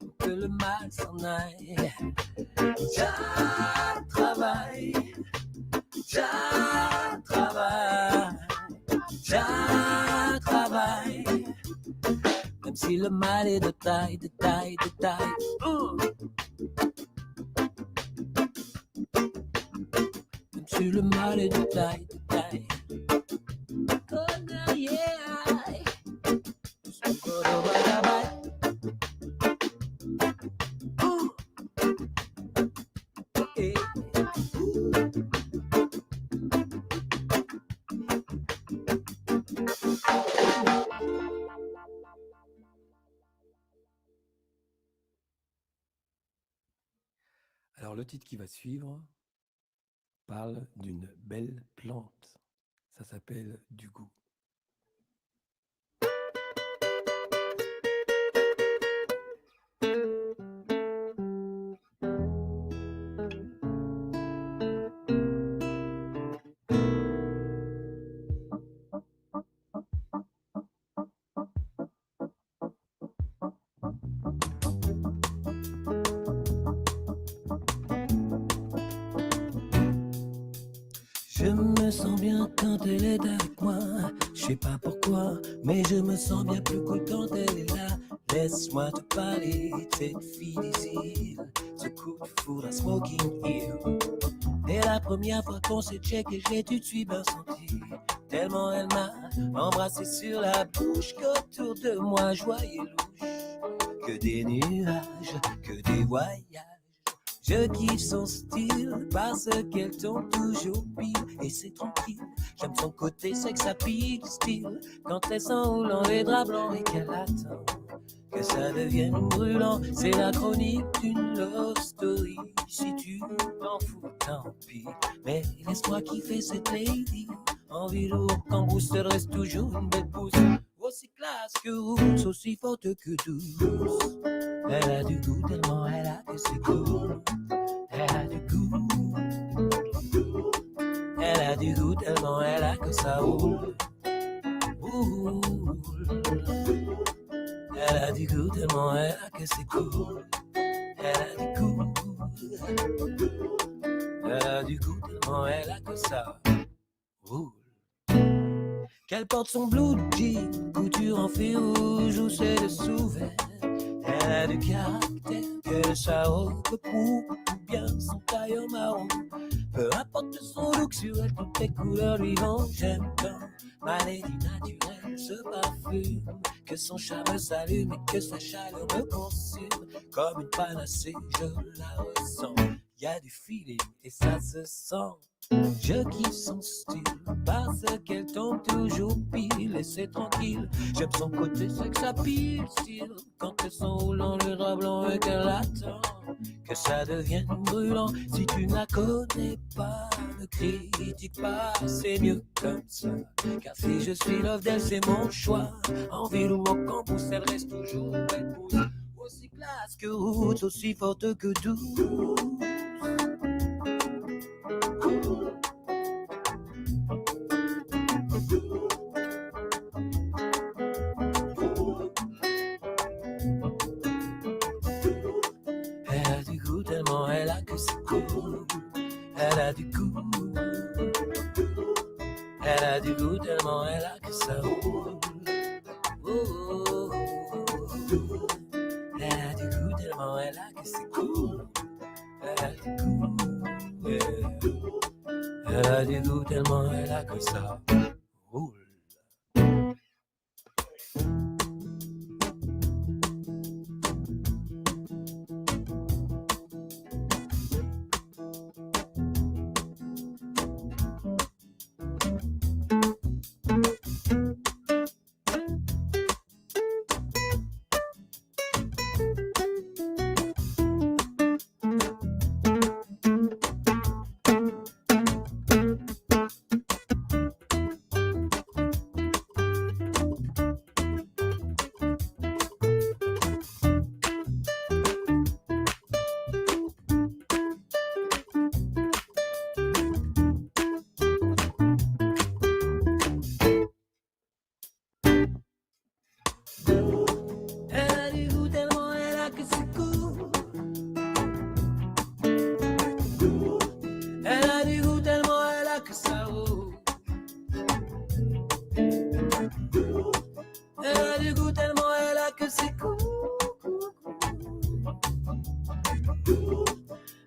pour que le mal s'en aille. Je travaille, même si le mal est de taille. Même si le mal est de taille. Oh, no, yeah. Hey. Alors le titre qui va suivre parle d'une belle plante. Ça s'appelle du goût. Je me sens bien quand elle est avec moi. Je sais pas pourquoi, mais je me sens bien plus cool quand elle est là. Laisse-moi te parler de cette fille des îles, ce coup de foudre à Smoking Hill. Dès la première fois qu'on s'est checké, j'ai tout de suite bien senti. Tellement elle m'a embrassé sur la bouche qu'autour de moi je voyais louche. Que des nuages, que des voyages. Je kiffe son style parce qu'elle tombe toujours pile et c'est tranquille. J'aime son côté sexe à pique style quand elle s'enroule dans les draps blancs et qu'elle attend que ça devienne brûlant. C'est la chronique d'une love story. Si tu t'en fous, tant pis. Mais laisse-moi kiffer cette lady. En vélo, quand booster reste toujours une belle pousse. Aussi classe que rousse, aussi forte que douce. Elle a du goût tellement elle a que c'est cool. Elle a du goût. Elle a du goût tellement elle a que ça roule. Ouh. Elle a du goût tellement elle a que c'est cool. Elle a du goût. Elle a du goût tellement elle a que ça roule. Qu'elle porte son blue jean, couture en fil rouge ou c'est le sous-vêt. Elle a du caractère, que sa robe coupe bien son tailleur marron. Peu importe son look, sur elle toutes les couleurs lui vont. J'aime quand ma lady naturelle se parfume, que son charme s'allume et que sa chaleur me consume. Comme une panacée, je la ressens. Y a du feeling et ça se sent. Je kiffe son style parce qu'elle tombe toujours pile et c'est tranquille. J'aime son côté sexe à pile style quand elle s'enroule dans le drap blanc et qu'elle attend que ça devienne brûlant. Si tu ne la connais pas, ne critique pas, c'est mieux comme ça. Car si je suis love d'elle, c'est mon choix. En ville ou en campus, elle reste toujours belle pousse. Aussi classe que route, aussi forte que douce. Elle a du goût tellement elle a que c'est cool. Elle a du goût. Elle a du goût tellement elle a que ça roule. Oh. Elle a du goût tellement elle a que c'est cool. Elle a du goût. Yeah. Elle a du goût tellement elle a que ça roule.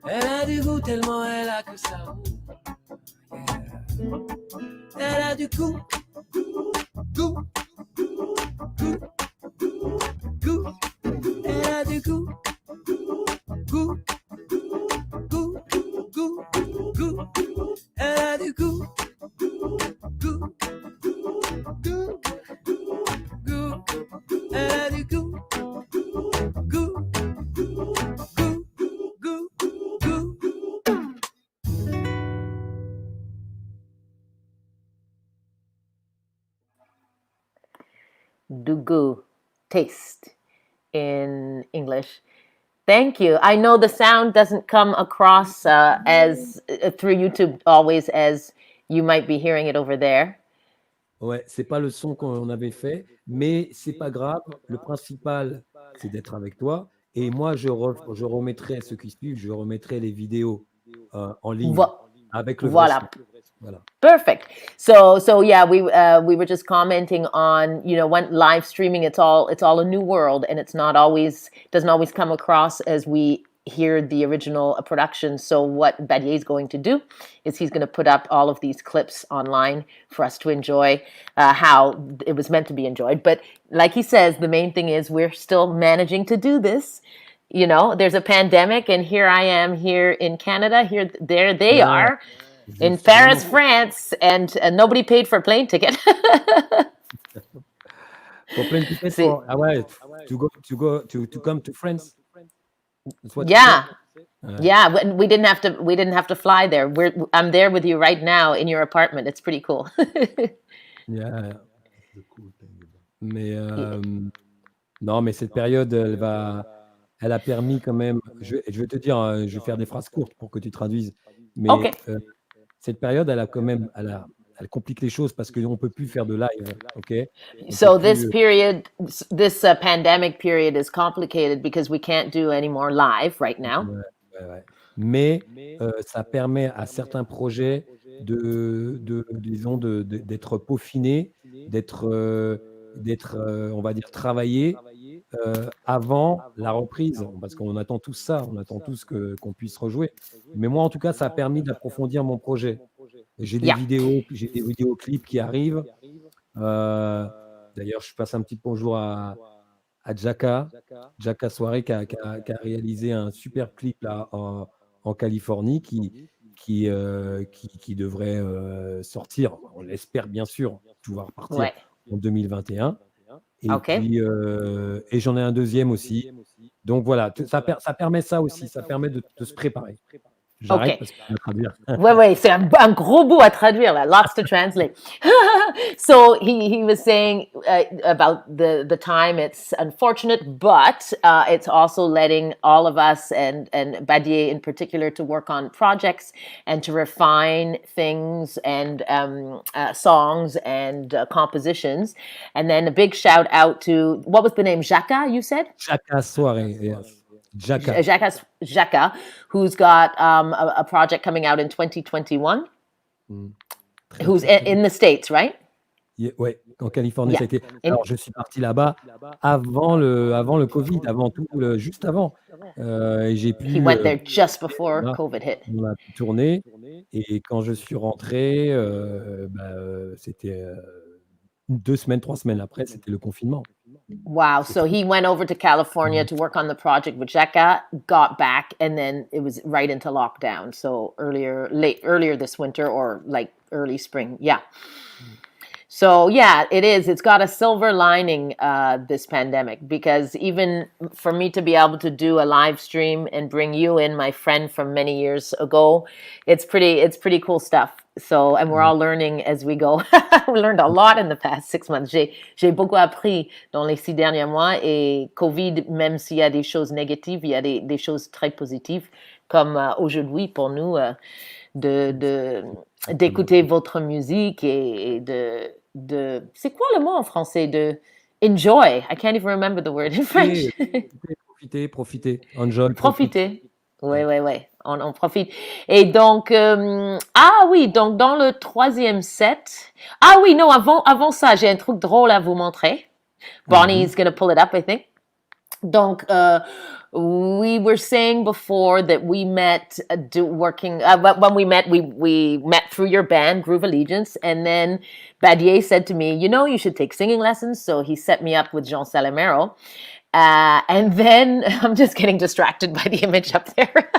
Elle a du goût tellement elle a que ça roule. Yeah. Elle a du goût, goût, goût, goût. Elle a du goût, goût, goût, goût, goût. Elle a du goût, goût, goût, goût. Elle a du goût, goût. Dugu, taste in English. Thank you. I know the sound doesn't come across as through YouTube always as you might be hearing it over there. Ouais, c'est pas le son qu'on avait fait, mais c'est pas grave. Le principal, c'est d'être avec toi. Et moi, je remettrai ceux qui suivent, je remettrai les vidéos en ligne avec le vrai son. Voilà. Perfect. So yeah, we were just commenting on, when live streaming, it's all a new world, and doesn't always come across as we hear the original production. So what Badié is going to do is he's going to put up all of these clips online for us to enjoy how it was meant to be enjoyed. But like he says, the main thing is we're still managing to do this. There's a pandemic, and here I am here in Canada. There they are. In Paris, France, and nobody paid for a plane ticket. For plane ticket to come to France. That's what Yeah. you said? Yeah, we didn't have to fly there. I'm there with you right now in your apartment. It's pretty cool. Yeah. Mais non, mais cette période, elle a permis quand même. Je vais te dire, je vais faire des phrases courtes pour que tu traduises. Mais Okay. cette période, elle complique les choses parce qu'on peut plus faire de live, ok? So this pandemic period is complicated because we can't do any more live right now. Ouais. Mais ça permet à certains projets disons, d'être peaufinés, d'être, on va dire, travaillés avant la reprise, parce qu'on attend tous ça, on attend tous qu'on puisse rejouer. Mais moi, en tout cas, ça a permis d'approfondir mon projet. J'ai des vidéoclips qui arrivent. D'ailleurs, je passe un petit bonjour à Jaka Soirée qui a réalisé un super clip là en Californie qui devrait sortir, on l'espère bien sûr, pouvoir partir en 2021. Et puis et j'en ai un deuxième aussi. Donc voilà, ça permet ça aussi, ça permet de se préparer. J'arrête parce que je vais traduire. Ouais, c'est un gros bout à traduire là, lots to translate. So he was saying about the time. It's unfortunate, but it's also letting all of us and Badié in particular to work on projects and to refine things and songs and compositions. And then a big shout out to, what was the name? Jaka, you said? Jaka Soirée, yes. Jaka, who's got a project coming out in 2021, who's in the States, right? Ouais, en Californie, ça a été. Alors, je suis parti là-bas avant le Covid, juste avant. Et j'ai pu. He went there just before COVID hit. On a pu tourner, et quand je suis rentré, c'était 2 semaines, 3 semaines après, c'était le confinement. Wow. So he went over to California to work on the project with Jaka, got back, and then it was right into lockdown. So earlier this winter, or like early spring. Yeah. So yeah, it is. It's got a silver lining, this pandemic, because even for me to be able to do a live stream and bring you in, my friend from many years ago, it's pretty cool stuff. So, and we're all learning as we go. We learned a lot in the past 6 months. J'ai beaucoup appris dans les 6 derniers mois, et COVID, même s'il y a des choses négatives, il y a des choses très positives, comme aujourd'hui pour nous, d'écouter votre musique et de c'est quoi le mot en français, de enjoy? I can't even remember the word in French. Profiter, enjoy. Profiter. Ouais. On profite. Et donc, donc dans le 3e set. Ah oui, non, avant ça, j'ai un truc drôle à vous montrer. Bonnie's gonna pull it up, I think. Donc, we were saying before that we met when we met through your band, Groovallegeance, and then Badié said to me, you should take singing lessons. So he set me up with Jean Salamero. And then I'm just getting distracted by the image up there.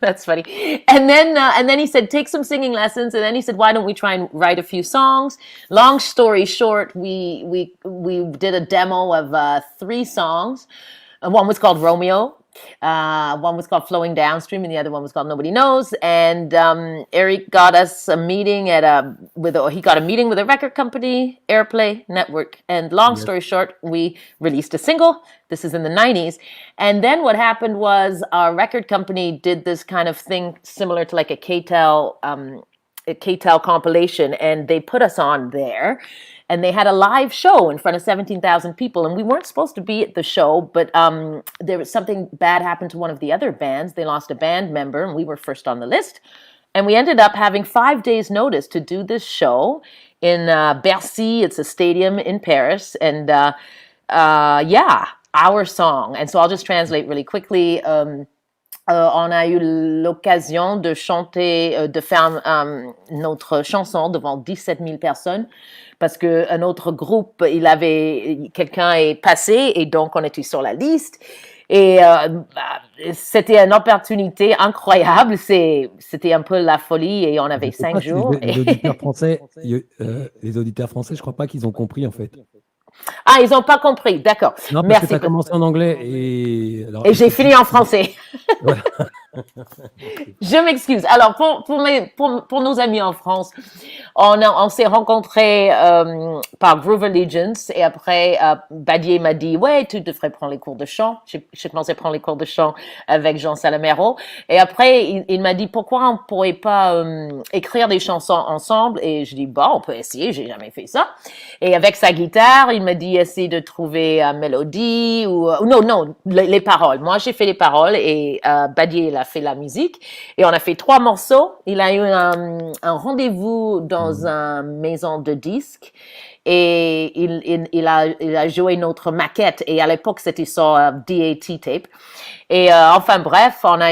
That's funny. And then he said, take some singing lessons. And then he said, why don't we try and write a few songs? Long story short, we did a demo of 3 songs. One was called Romeo. One was called Flowing Downstream, and the other one was called Nobody Knows. And Eric got us a meeting with a record company, Airplay Network. And long story short, we released a single. This is in the 90s. And then what happened was our record company did this kind of thing similar to like a KTEL compilation, and they put us on there. And they had a live show in front of 17,000 people. And we weren't supposed to be at the show, but there was something bad happened to one of the other bands. They lost a band member, and we were first on the list. And we ended up having 5 days notice to do this show in Bercy. It's a stadium in Paris. And yeah, our song. And so I'll just translate really quickly. On a eu l'occasion de chanter, de faire notre chanson devant 17 000 personnes parce qu'un autre groupe, quelqu'un est passé et donc on était sur la liste. Et c'était une opportunité incroyable. C'était un peu la folie et on avait 5 jours. Les auditeurs français, je crois pas qu'ils ont compris en fait. Ah, ils n'ont pas compris, d'accord. Non, parce Merci. que tu as commencé en anglais et j'ai fini en français. Voilà. Je m'excuse. Alors, pour nos amis en France, on s'est rencontrés par Groovallegeance et après, Badié m'a dit, ouais, tu devrais prendre les cours de chant. J'ai commencé à prendre les cours de chant avec Jean Salamero. Et après, il m'a dit, pourquoi on ne pourrait pas écrire des chansons ensemble? Et je dis, bon, on peut essayer, j'ai jamais fait ça. Et avec sa guitare, il m'a dit, essaye de trouver une mélodie ou non, les paroles. Moi, j'ai fait les paroles et Badié, il a fait la musique. Et on a fait 3 morceaux. Il a eu un rendez-vous dans une maison de disques et il a joué notre maquette. Et à l'époque, c'était sur DAT tape. Et enfin bref, on a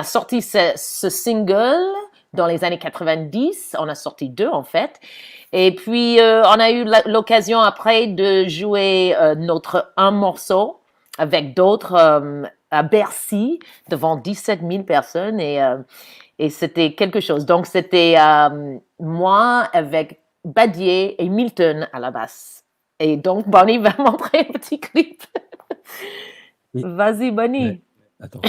sorti ce single dans les années 90. On a sorti 2 en fait. Et puis, on a eu l'occasion après de jouer un morceau avec d'autres à Bercy devant 17 000 personnes et c'était quelque chose. Donc, c'était moi avec Badié et Milton à la basse. Et donc, Bonnie va montrer un petit clip. Vas-y, Bonnie. Attends.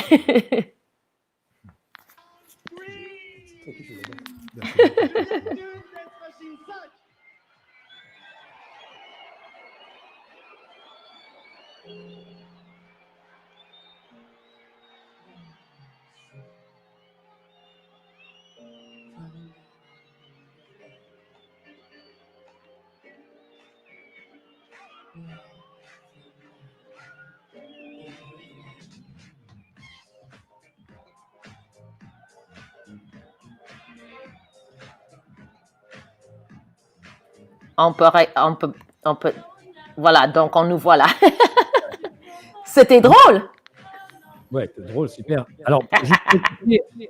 On peut, voilà, donc on nous voit là. C'était drôle. Ouais, c'est drôle, super. Alors,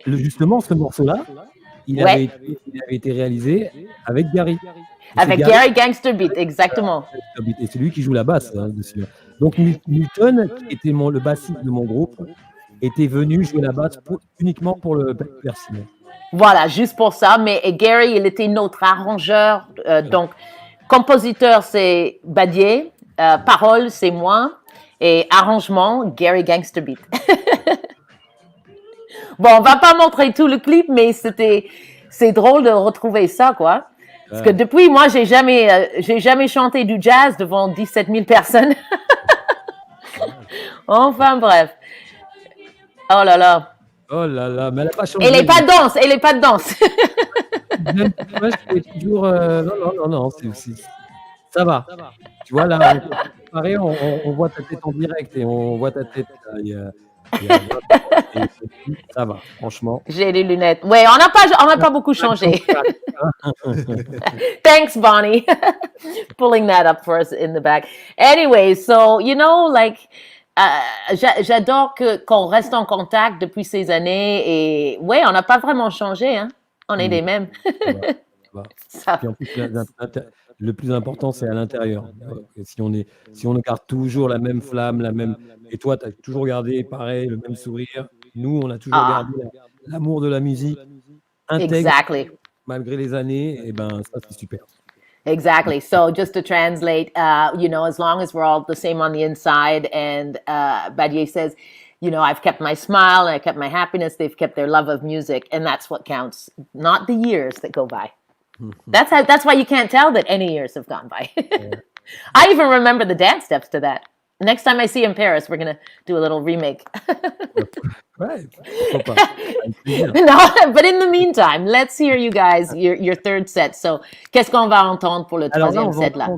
justement, ce morceau-là, il avait été réalisé avec Gary. Avec Gary Gangster Beat, exactement. Et c'est lui qui joue la basse dessus. Donc, Milton, qui était le bassiste de mon groupe, était venu jouer la basse uniquement pour le Bercy. Voilà, juste pour ça. Mais Gary, il était notre arrangeur. Donc, compositeur, c'est Badié. Parole, c'est moi. Et arrangement, Gary Gangster Beat. Bon, on va pas montrer tout le clip, mais c'est drôle de retrouver ça, quoi. Parce que depuis, moi, j'ai jamais chanté du jazz devant 17 000 personnes. Enfin, bref. Oh là là. Oh là là, mais elle n'a pas changé. Elle n'est pas de danse. Moi, je fais toujours. Non, ça va. Tu vois, là, pareil, on voit ta tête en direct et on voit ta tête. Ça va, franchement. J'ai les lunettes. Ouais, on n'a pas beaucoup changé. Thanks, Bonnie, pulling that up for us in the back. Anyway, so, like, j'adore qu'on reste en contact depuis ces années et ouais, on n'a pas vraiment changé, hein. On est les mêmes. Ça. Puis en plus, le plus important, c'est à l'intérieur. Si on garde toujours la même flamme, et toi, tu as toujours gardé pareil, le même sourire. Nous, on a toujours gardé l'amour de la musique intègre, malgré les années. Et ben, ça, c'est super. Exactly. So just to translate, as long as we're all the same on the inside, and Badié says, I've kept my smile and I kept my happiness. They've kept their love of music, and that's what counts, not the years that go by. That's why you can't tell that any years have gone by. I even remember the dance steps to that. Next time I see you in Paris, we're gonna do a little remake. Right. No, but in the meantime, let's hear you guys your third set. So, qu'est-ce qu'on va entendre pour le troisième set là?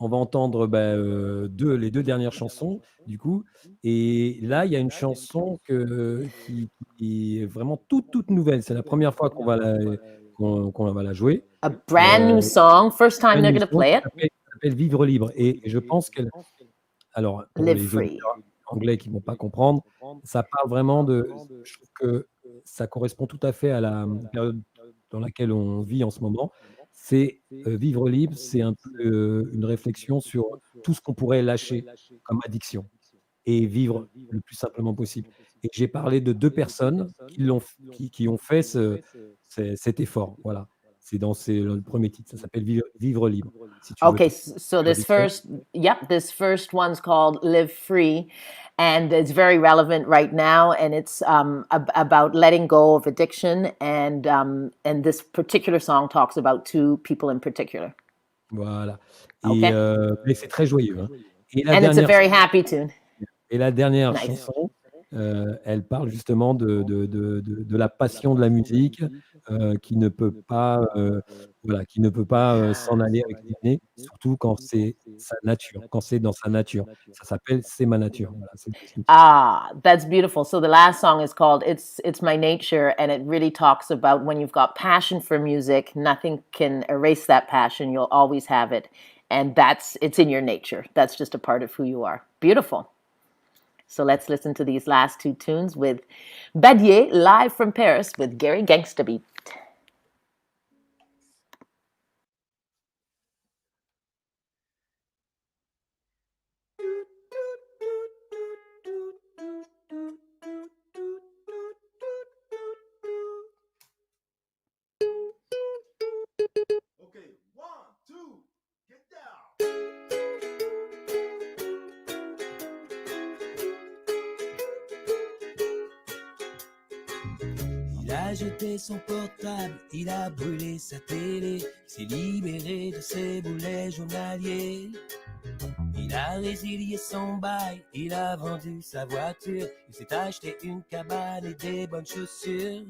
on va entendre les deux dernières chansons, du coup. Et là, il y a une chanson qui est vraiment toute nouvelle. C'est la première fois qu'on va la jouer. A brand new song, first time they're going to play it. Qui s'appelle Vivre libre. Et je pense qu'elle. Alors, pour Live les free. auditeurs anglais qui ne vont pas comprendre, ça parle vraiment de. Je trouve que ça correspond tout à fait à la période dans laquelle on vit en ce moment. C'est vivre libre, c'est un peu une réflexion sur tout ce qu'on pourrait lâcher comme addiction et vivre le plus simplement possible. Et j'ai parlé de 2 personnes qui ont fait cet effort. Voilà. C'est le premier titre. Ça s'appelle Vivre libre. Si tu veux Okay, te so this habituer. this first one's called Live Free, and it's very relevant right now, and it's about letting go of addiction, and this particular song talks about 2 people in particular. Voilà. Okay. Et c'est très joyeux, hein. And it's a very happy tune. Et la dernière Nice. chanson, elle parle justement de la passion de la musique, qui ne peut pas, s'en aller avec les années, surtout quand c'est sa nature, quand c'est dans sa nature. Ça s'appelle C'est ma nature. Voilà, c'est le titre. Ah, that's beautiful. So the last song is called It's My Nature, and it really talks about when you've got passion for music, nothing can erase that passion. You'll always have it. And it's in your nature. That's just a part of who you are. Beautiful. So let's listen to these last 2 tunes with Badié, live from Paris with Gary Gangsta Beat. Okay, 1, 2, get down. Il a jeté son portable, il a brûlé sa télé, il s'est libéré de ses boulets journaliers. Il a résilié son bail, il a vendu sa voiture, il s'est acheté une cabane et des bonnes chaussures.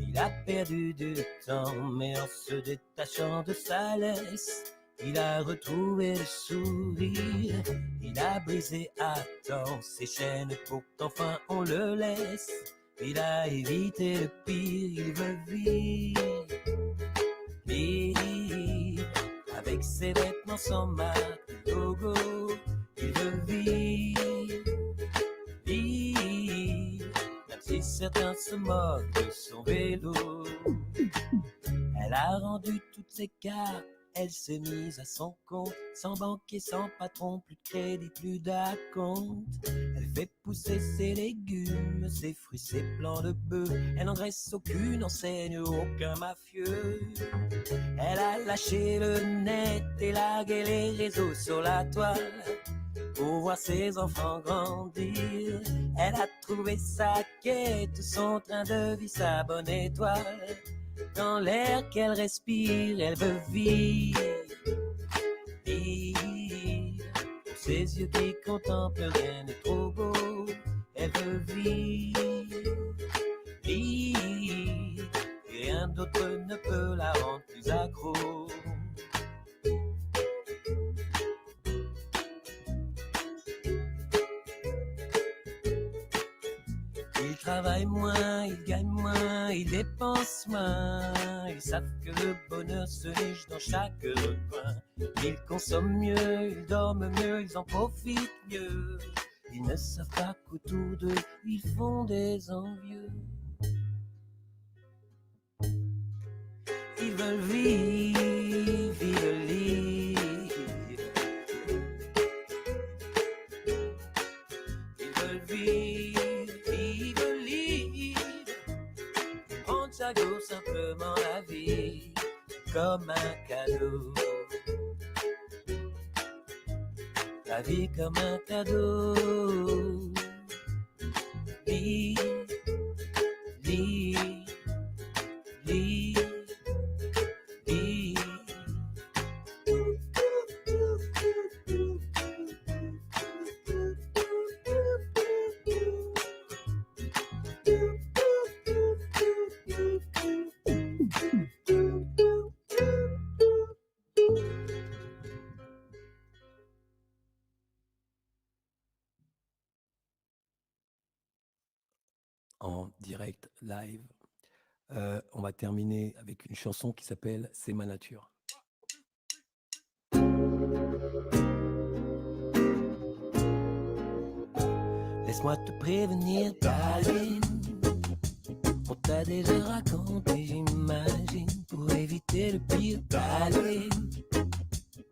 Il a perdu du temps, mais en se détachant de sa laisse, il a retrouvé le sourire. Il a brisé à temps ses chaînes pour qu'enfin on le laisse. Il a évité le pire, il veut vivre, vivre avec ses vêtements sans marque, logo. Il veut vivre, vivre, même si certains se moquent de son vélo. Elle a rendu toutes ses cartes, elle s'est mise à son compte, sans banquier, sans patron, plus de crédit, plus d'acompte. Elle fait pousser ses légumes, ses fruits, ses plants de bœuf. Elle n'engraisse aucune enseigne, aucun mafieux. Elle a lâché le net et largué les réseaux sur la toile pour voir ses enfants grandir. Elle a trouvé sa quête, son train de vie, sa bonne étoile. Dans l'air qu'elle respire, elle veut vivre, vivre. Pour ses yeux qui contemplent, rien n'est trop beau. Elle veut vivre, vivre. Et rien d'autre ne peut la rendre plus accro. Ils travaillent moins, ils gagnent moins, ils dépensent moins. Ils savent que le bonheur se niche dans chaque recoin. Ils consomment mieux, ils dorment mieux, ils en profitent mieux. Ils ne savent pas qu'autour d'eux, ils font des envieux. Ils veulent vivre, vivre libre. Ils veulent vivre. Chaque jour simplement la vie comme un cadeau. La vie comme un cadeau. Libre, libre, libre, libre. podcast live. On va terminer avec une chanson qui s'appelle C'est ma nature. Laisse-moi te prévenir, darling. On t'a déjà raconté, j'imagine, pour éviter le pire, darling.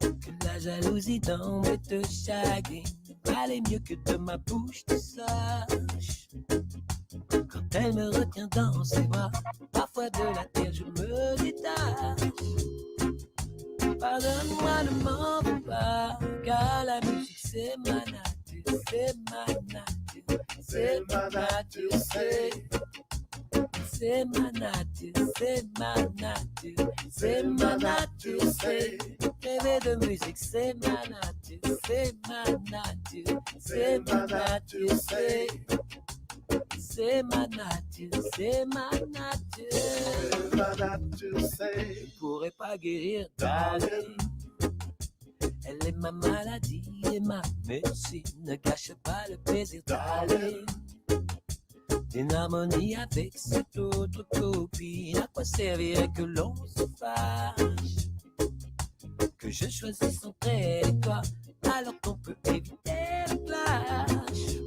Que la jalousie tombe et te chagrine. Valait mieux que de ma bouche tu saches. Quand elle me retient dans ses bras, parfois de la terre je me détache. Pardonne-moi, ne m'en veux pas, car la musique c'est ma nature, c'est ma nature, c'est ma nature, c'est ma nature, c'est ma nature, c'est ma nature, c'est rêver de musique, c'est ma nature, c'est ma nature, c'est ma nature, c'est ma nature, c'est ma nature, c'est ma nature, c'est. Je pourrais pas guérir, darling. Elle est ma maladie et ma médecine. Ne gâche pas le plaisir, darling. Une harmonie avec cette autre copine. À quoi servirait que l'on se fâche? Que je choisisse entre elle et toi, alors qu'on peut éviter le clash.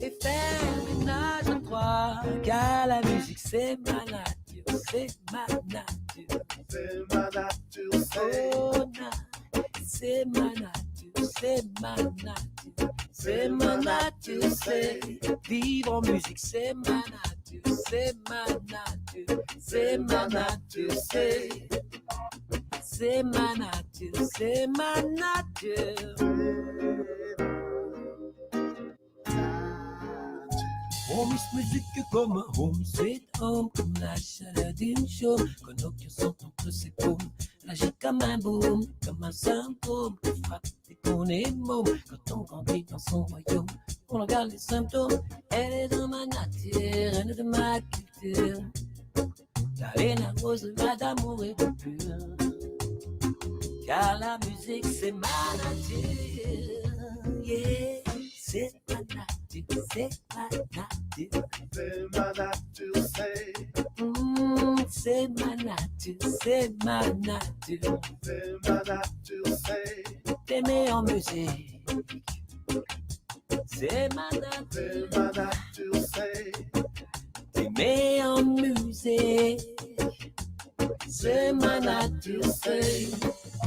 Et faire ménage à trois, car la musique c'est ma nature, c'est ma nature, c'est ma nature, c'est ma nature, c'est ma nature, c'est ma nature, c'est vivre en musique, c'est ma nature, c'est ma nature, c'est ma nature, c'est ma nature, c'est ma nature. On mise musique comme un home sweet home, comme la chaleur d'une chaume, qu'on aucun son entre ses paumes. Agit comme un boom, comme un symptôme qui frappe dès qu'on est môme. Quand on grandit dans son royaume, on regarde les symptômes. Elle est dans ma nature, elle est de ma culture. La reine rose, la d'amour et de pur. Car la musique c'est ma nature, yeah. C'est ma nature, c'est ma nature, c'est ma nature, c'est ma nature, c'est ma nature, c'est ma nature, c'est t'aimer en musique, c'est ma nature, c'est t'aimer en musique, c'est ma nature, c'est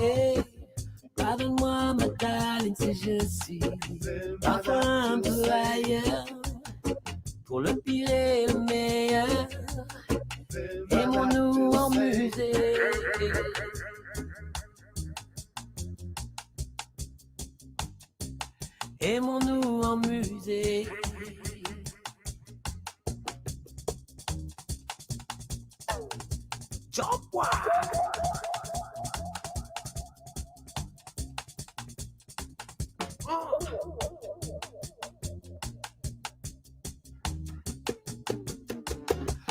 hey. Pardonne-moi ma darling si je suis parfois un peu ailleurs, pour le pire et le meilleur, aimons-nous en musique. Aimons-nous en musique. Jump wild.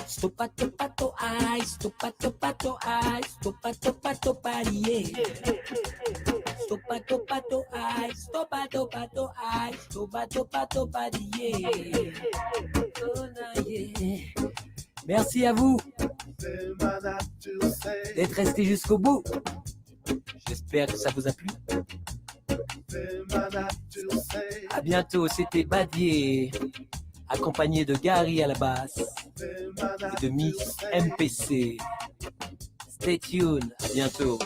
Stopato pato ai, stopato pato ai, stopato pato Badié. Stopato pato ai, stopato pato ai, stopato pato Badié. Merci à vous d'être restés jusqu'au bout. J'espère que ça vous a plu. À bientôt, c'était Badié, accompagné de Gary à la basse et de Miss MPC. Stay tuned, à bientôt.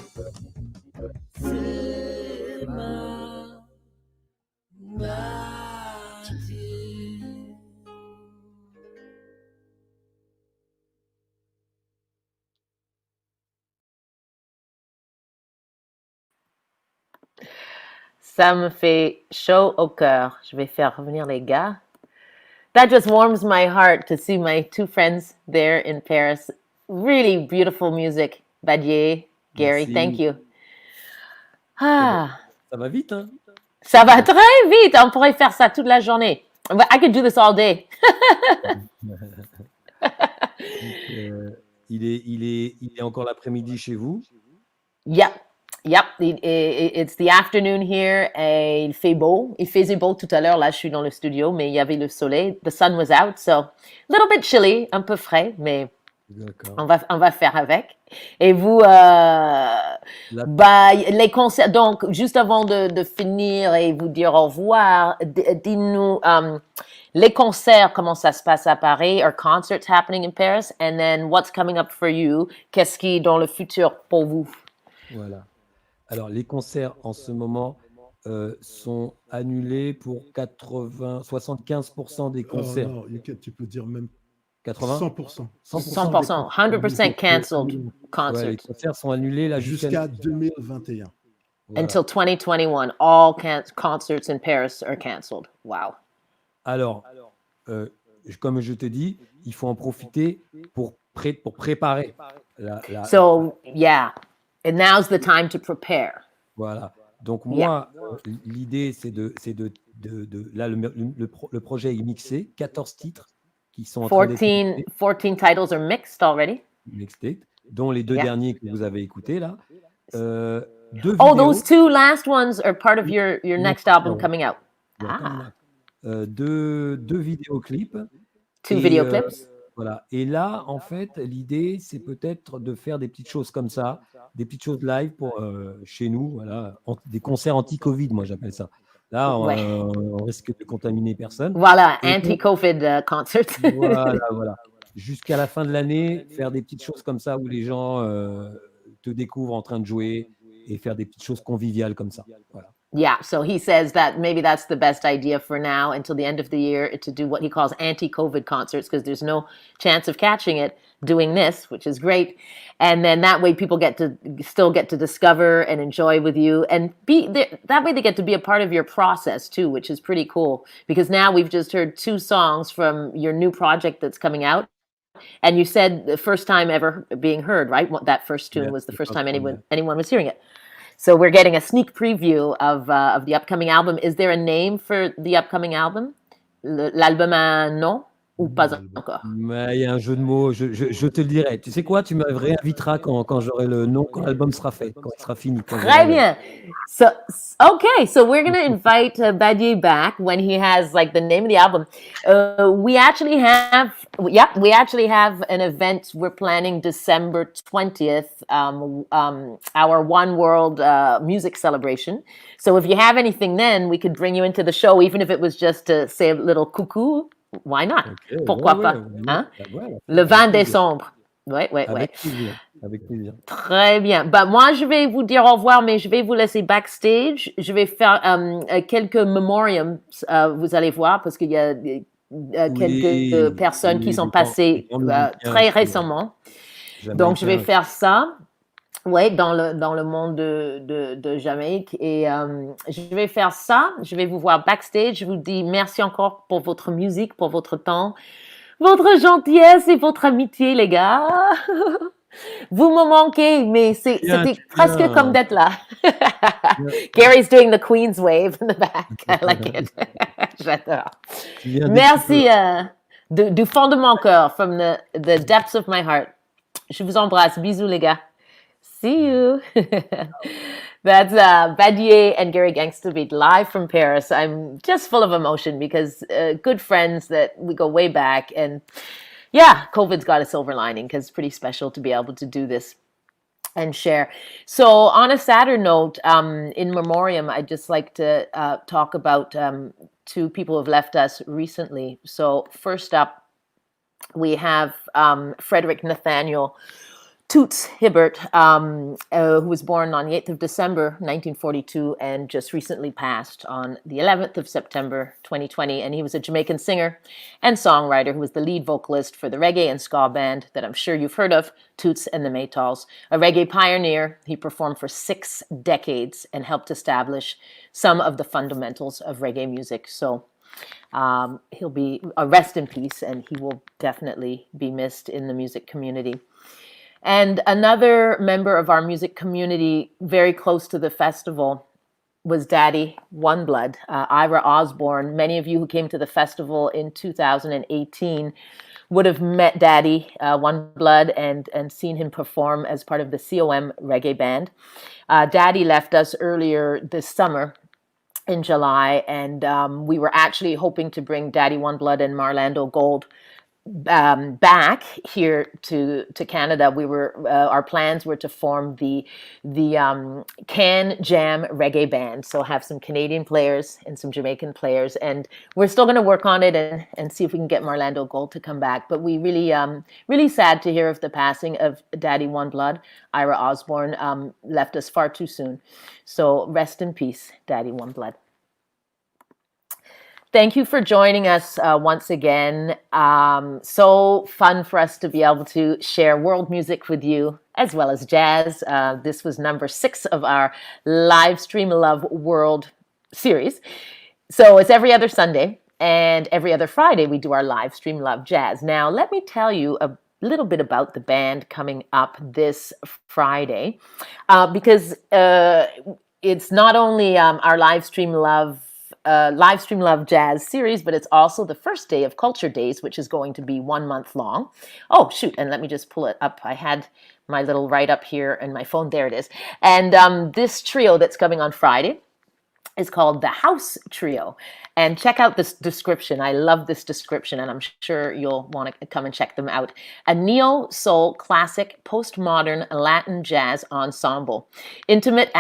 C'est ma nature. Ça me fait chaud au cœur. Je vais faire revenir les gars. That just warms my heart to see my two friends there in Paris. Really beautiful music. Badié, Gary, Merci. thank you. Ah, Ça va vite, hein? ça va très vite. On pourrait faire ça toute la journée. But I could do this all day. Il est encore l'après-midi chez vous? Yeah. Yep, it's the afternoon here. Et il fait beau. Il faisait beau tout à l'heure. Là, je suis dans le studio, mais il y avait le soleil. The sun was out, so a little bit chilly, un peu frais, mais on va faire avec. Et vous, les concerts. Donc, juste avant de finir et vous dire au revoir, dis-nous les concerts, comment ça se passe à Paris? Are concerts happening in Paris? And then what's coming up for you? Qu'est-ce qui est dans le futur pour vous? Voilà. Alors, les concerts en ce moment sont annulés pour 75% des concerts. Non, tu peux dire même 80 100%. 100% canceled concerts. Ouais, les concerts sont annulés là jusqu'à 2021. Voilà. Until 2021, all concerts in Paris are canceled. Wow. Alors, comme je te dis, il faut en profiter pour préparer. So, yeah. And now's the time to prepare. Voilà. Donc, moi, l'idée, c'est là, le projet est mixé, 14 titres qui sont en train d'être 14 titles are mixed already. Mixed, dont les 2 derniers que vous avez écoutés, là. 2 those 2 last ones are part of your next album coming out. Deux vidéoclips. 2 videoclips. Voilà. Et là, en fait, l'idée, c'est peut-être de faire des petites choses comme ça, des petites choses live pour chez nous, voilà, des concerts anti-Covid, moi j'appelle ça. Là, on risque de contaminer personne. Voilà, anti-Covid concert. Voilà. Jusqu'à la fin de l'année, faire des petites choses comme ça où les gens te découvrent en train de jouer et faire des petites choses conviviales comme ça. Voilà. Yeah, so he says that maybe that's the best idea for now until the end of the year to do what he calls anti-COVID concerts because there's no chance of catching it doing this, which is great. And then that way people still get to discover and enjoy with you and that way they get to be a part of your process too, which is pretty cool because now we've just heard 2 songs from your new project that's coming out. And you said the first time ever being heard, right? That first tune was the first time anyone was hearing it. So we're getting a sneak preview of the upcoming album. Is there a name for the upcoming album? L'album a un nom ou pas encore? Mais il y a un jeu de mots, je te le dirai. Tu sais quoi? Tu me réinviteras quand j'aurai le nom, quand l'album sera fait, quand il sera fini. Très bien. So we're going to invite Badié back when he has like the name of the album. We actually have an event we're planning December 20th, our One World music celebration. So if you have anything then, we could bring you into the show, even if it was just to say a little coucou. Why not? Okay, pourquoi pas? Hein? Le 20 décembre. Ouais. Avec plaisir. Très bien. Moi, je vais vous dire au revoir, mais je vais vous laisser backstage. Je vais faire quelques memoriams, vous allez voir, parce qu'il y a quelques personnes qui sont passées très récemment. Donc, je vais faire ça. Oui, dans le monde de Jamaïque. Et je vais faire ça. Je vais vous voir backstage. Je vous dis merci encore pour votre musique, pour votre temps, votre gentillesse et votre amitié, les gars. Vous me manquez, mais c'était presque comme d'être là. Gary's doing the Queen's wave in the back. I like it. J'adore. Merci du fond de mon cœur, from the depths of my heart. Je vous embrasse. Bisous, les gars. See you. That's Badié and Gary Gangsta Beat live from Paris. I'm just full of emotion because good friends that we go way back. And yeah, COVID's got a silver lining because it's pretty special to be able to do this and share. So on a sadder note, in memoriam, I'd just like to talk about 2 people who have left us recently. So first up, we have Frederick Nathaniel Toots Hibbert, who was born on the 8th of December, 1942, and just recently passed on the 11th of September, 2020. And he was a Jamaican singer and songwriter who was the lead vocalist for the reggae and ska band that I'm sure you've heard of, Toots and the Maytals. A reggae pioneer, he performed for 6 decades and helped establish some of the fundamentals of reggae music. So he'll be a rest in peace, and he will definitely be missed in the music community. And another member of our music community very close to the festival was Daddy One Blood, Ira Osborne. Many of you who came to the festival in 2018 would have met Daddy One Blood and seen him perform as part of the COM reggae band. Daddy left us earlier this summer in July, and we were actually hoping to bring Daddy One Blood and Marlando Gold back here to Canada. We were our plans were to form the Can Jam reggae band, so have some Canadian players and some Jamaican players, and we're still going to work on it and see if we can get Marlando Gold to come back. But we really sad to hear of the passing of Daddy One Blood. Ira Osborne left us far too soon, so rest in peace, Daddy One Blood. Thank you for joining us once again. So fun for us to be able to share world music with you as well as jazz. This was number 6 of our Livestream Love World series. So it's every other Sunday, and every other Friday we do our Livestream Love Jazz. Now, let me tell you a little bit about the band coming up this Friday, because it's not only our Livestream Love Jazz series, but it's also the first day of Culture Days, which is going to be 1 month long. Oh, shoot. And let me just pull it up. I had my little write-up here and my phone. There it is. And this trio that's coming on Friday is called the House Trio. And check out this description. I love this description, and I'm sure you'll want to come and check them out. A neo-soul, classic, postmodern Latin jazz ensemble. Intimate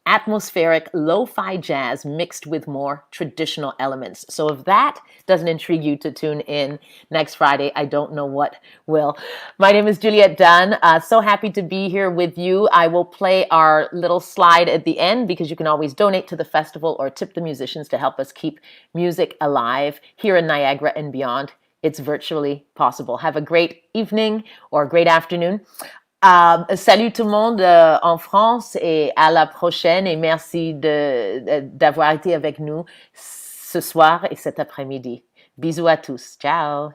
atmospheric lo-fi jazz mixed with more traditional elements. So if that doesn't intrigue you to tune in next Friday, I don't know what will. My name is Juliette Dunn. So happy to be here with you. I will play our little slide at the end because you can always donate to the festival or tip the musicians to help us keep music alive here in Niagara and beyond. It's virtually possible. Have a great evening or a great afternoon. Salut tout le monde en France et à la prochaine, et merci d'avoir été avec nous ce soir et cet après-midi. Bisous à tous. Ciao.